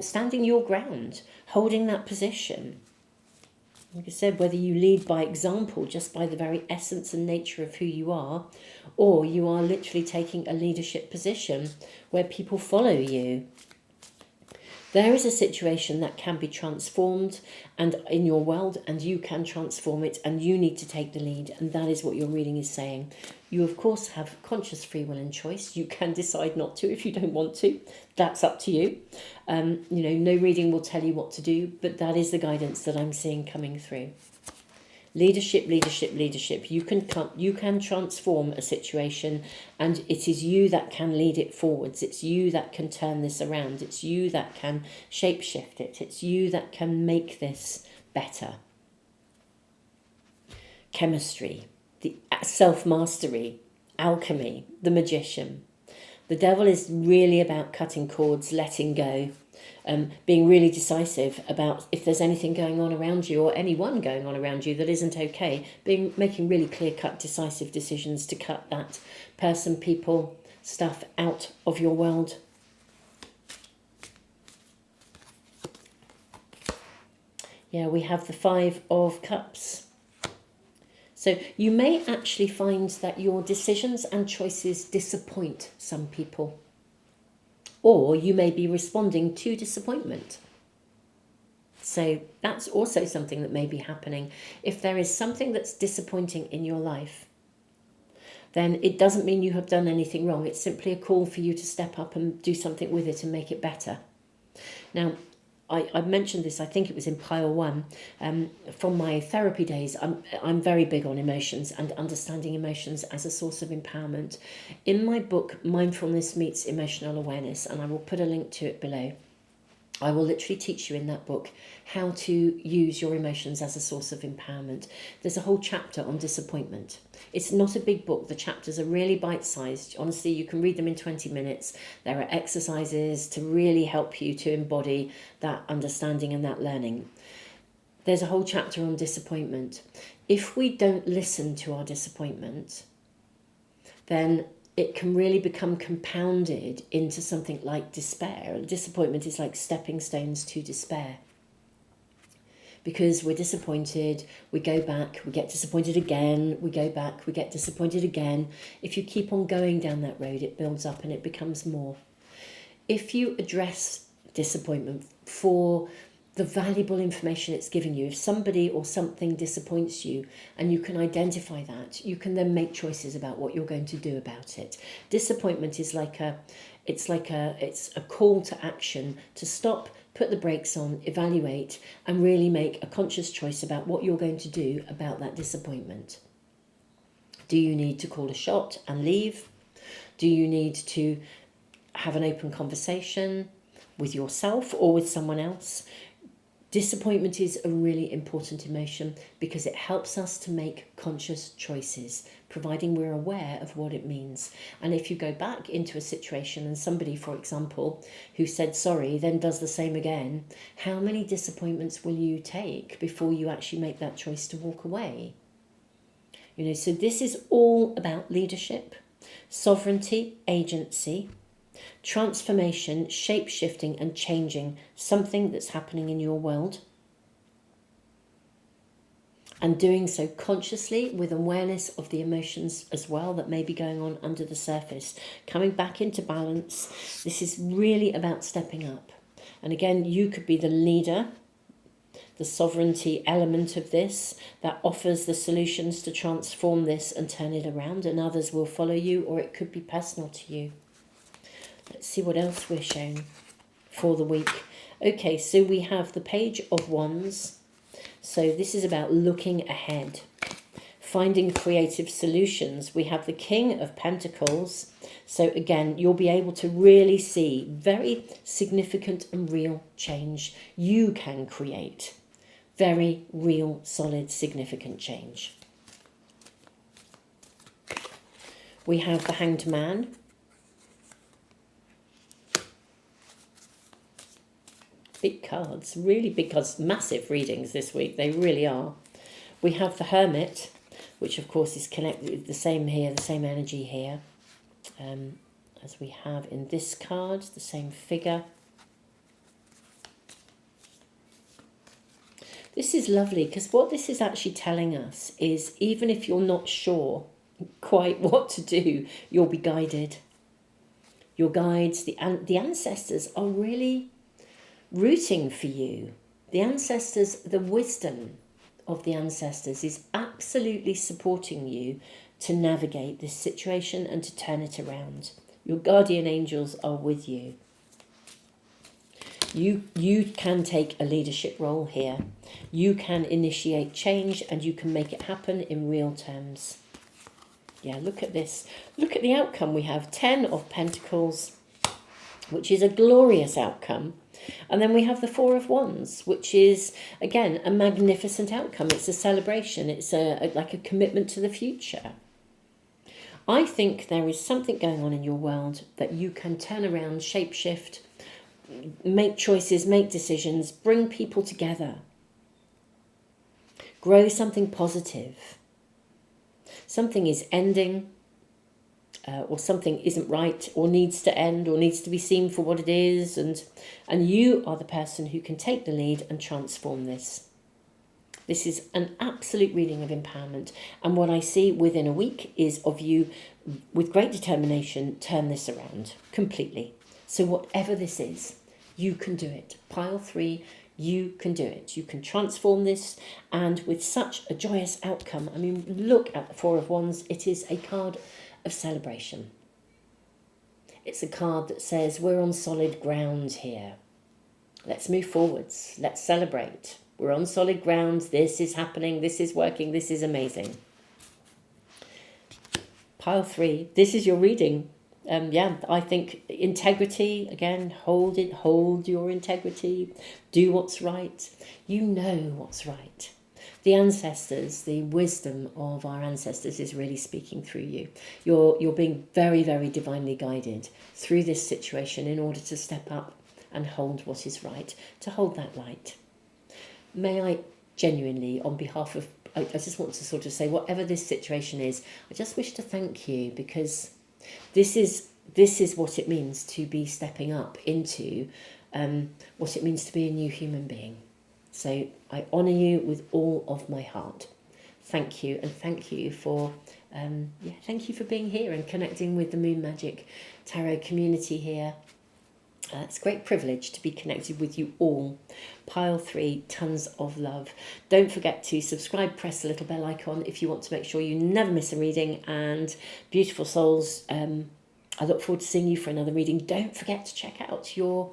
standing your ground, holding that position. Like I said, whether you lead by example, just by the very essence and nature of who you are, or you are literally taking a leadership position where people follow you. There is a situation that can be transformed and in your world, and you can transform it, and you need to take the lead, and that is what your reading is saying. You, of course, have conscious free will and choice. You can decide not to if you don't want to. That's up to you. You know, no reading will tell you what to do, but that is the guidance that I'm seeing coming through. Leadership, leadership, leadership. You can transform a situation, and it is you that can lead it forwards. It's you that can turn this around. It's you that can shape-shift it. It's you that can make this better. Chemistry, the self-mastery, alchemy, the magician. The Devil is really about cutting cords, letting go, being really decisive about if there's anything going on around you or anyone going on around you that isn't okay, making really clear-cut, decisive decisions to cut that person, people, stuff out of your world. Yeah, we have the 5 of Cups. So you may actually find that your decisions and choices disappoint some people. Or you may be responding to disappointment. So that's also something that may be happening. If there is something that's disappointing in your life, then it doesn't mean you have done anything wrong. It's simply a call for you to step up and do something with it and make it better. Now, I mentioned this, I think it was in pile 1, from my therapy days. I'm very big on emotions and understanding emotions as a source of empowerment. In my book, Mindfulness Meets Emotional Awareness, and I will put a link to it below, I will literally teach you in that book how to use your emotions as a source of empowerment. There's a whole chapter on disappointment. It's not a big book. The chapters are really bite-sized. Honestly, you can read them in 20 minutes. There are exercises to really help you to embody that understanding and that learning. There's a whole chapter on disappointment. If we don't listen to our disappointment, then it can really become compounded into something like despair. Disappointment is like stepping stones to despair. Because we're disappointed, we go back, we get disappointed again, we go back, we get disappointed again. If you keep on going down that road, it builds up and it becomes more. If you address disappointment for the valuable information it's giving you, if somebody or something disappoints you and you can identify that, you can then make choices about what you're going to do about it. Disappointment is it's a call to action to stop, put the brakes on, evaluate, and really make a conscious choice about what you're going to do about that disappointment. Do you need to call a shot and leave? Do you need to have an open conversation with yourself or with someone else? Disappointment is a really important emotion because it helps us to make conscious choices, providing we're aware of what it means. And if you go back into a situation and somebody, for example, who said sorry, then does the same again, how many disappointments will you take before you actually make that choice to walk away? You know, so this is all about leadership, sovereignty, agency, transformation, shape-shifting and changing something that's happening in your world, and doing so consciously with awareness of the emotions as well that may be going on under the surface, coming back into balance. This is really about stepping up. And again, you could be the leader, the sovereignty element of this that offers the solutions to transform this and turn it around, and others will follow you, or it could be personal to you. Let's see what else we're shown for the week. Okay, so we have the Page of Wands. So this is about looking ahead, finding creative solutions. We have the King of Pentacles. So again, you'll be able to really see very significant and real change you can create. Very real, solid, significant change. We have the Hanged Man. Big cards, really big cards, massive readings this week, they really are. We have the Hermit, which of course is connected with the same here, the same energy here, as we have in this card, the same figure. This is lovely because what this is actually telling us is even if you're not sure quite what to do, you'll be guided. Your guides, the ancestors are really rooting for you. The ancestors, the wisdom of the ancestors is absolutely supporting you to navigate this situation and to turn it around. Your guardian angels are with you. You can take a leadership role here. You can initiate change and you can make it happen in real terms. Yeah, look at this. Look at the outcome we have. 10 of Pentacles, which is a glorious outcome. And then we have the Four of Wands, which is, again, a magnificent outcome. It's a celebration. It's like a commitment to the future. I think there is something going on in your world that you can turn around, shapeshift, make choices, make decisions, bring people together, grow something positive. Something is ending, or something isn't right, or needs to end, or needs to be seen for what it is, and you are the person who can take the lead and transform this. This is an absolute reading of empowerment, and what I see within a week is of you, with great determination, turn this around completely. So whatever this is, you can do it. Pile 3, you can do it. You can transform this, and with such a joyous outcome. I mean, look at the Four of Wands. It is a card of celebration. It's a card that says we're on solid ground here. Let's move forwards. Let's celebrate. We're on solid ground. This is happening. This is working. This is amazing. Pile 3. This is your reading. Yeah, I think integrity, again, hold your integrity. Do what's right. You know what's right. The ancestors, the wisdom of our ancestors is really speaking through you. You're being very, very divinely guided through this situation in order to step up and hold what is right, to hold that light. May I genuinely, on behalf of, I just want to sort of say, whatever this situation is, I just wish to thank you, because this is what it means to be stepping up into what it means to be a new human being. So I honour you with all of my heart. Thank you, and thank you for thank you for being here and connecting with the Moon Magic Tarot community here. It's a great privilege to be connected with you all. Pile 3, tons of love. Don't forget to subscribe, press the little bell icon if you want to make sure you never miss a reading. And beautiful souls, I look forward to seeing you for another reading. Don't forget to check out your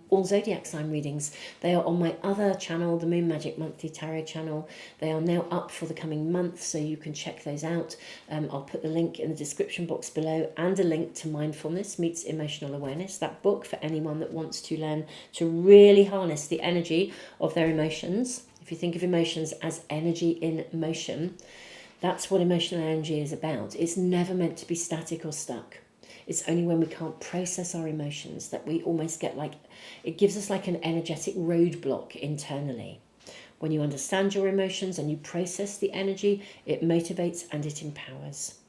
all zodiac sign readings. They are on my other channel, the Moon Magic Monthly Tarot channel. They are now up for the coming month, so you can check those out. I'll put the link in the description box below, and a link to Mindfulness Meets Emotional Awareness, that book for anyone that wants to learn to really harness the energy of their emotions. If you think of emotions as energy in motion, that's what emotional energy is about. It's never meant to be static or stuck. It's only when we can't process our emotions that we almost get like, it gives us like an energetic roadblock internally. When you understand your emotions and you process the energy, it motivates and it empowers,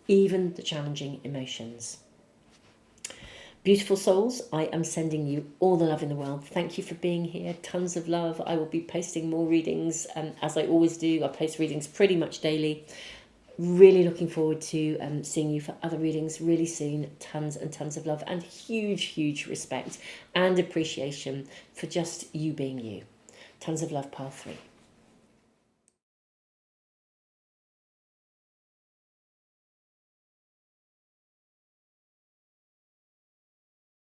even the challenging emotions. Beautiful souls, I am sending you all the love in the world. Thank you for being here. Tons of love. I will be posting more readings, as I always do. I post readings pretty much daily. Really looking forward to seeing you for other readings really soon. Tons and tons of love, and huge, huge respect and appreciation for just you being you. Tons of love, pile 3.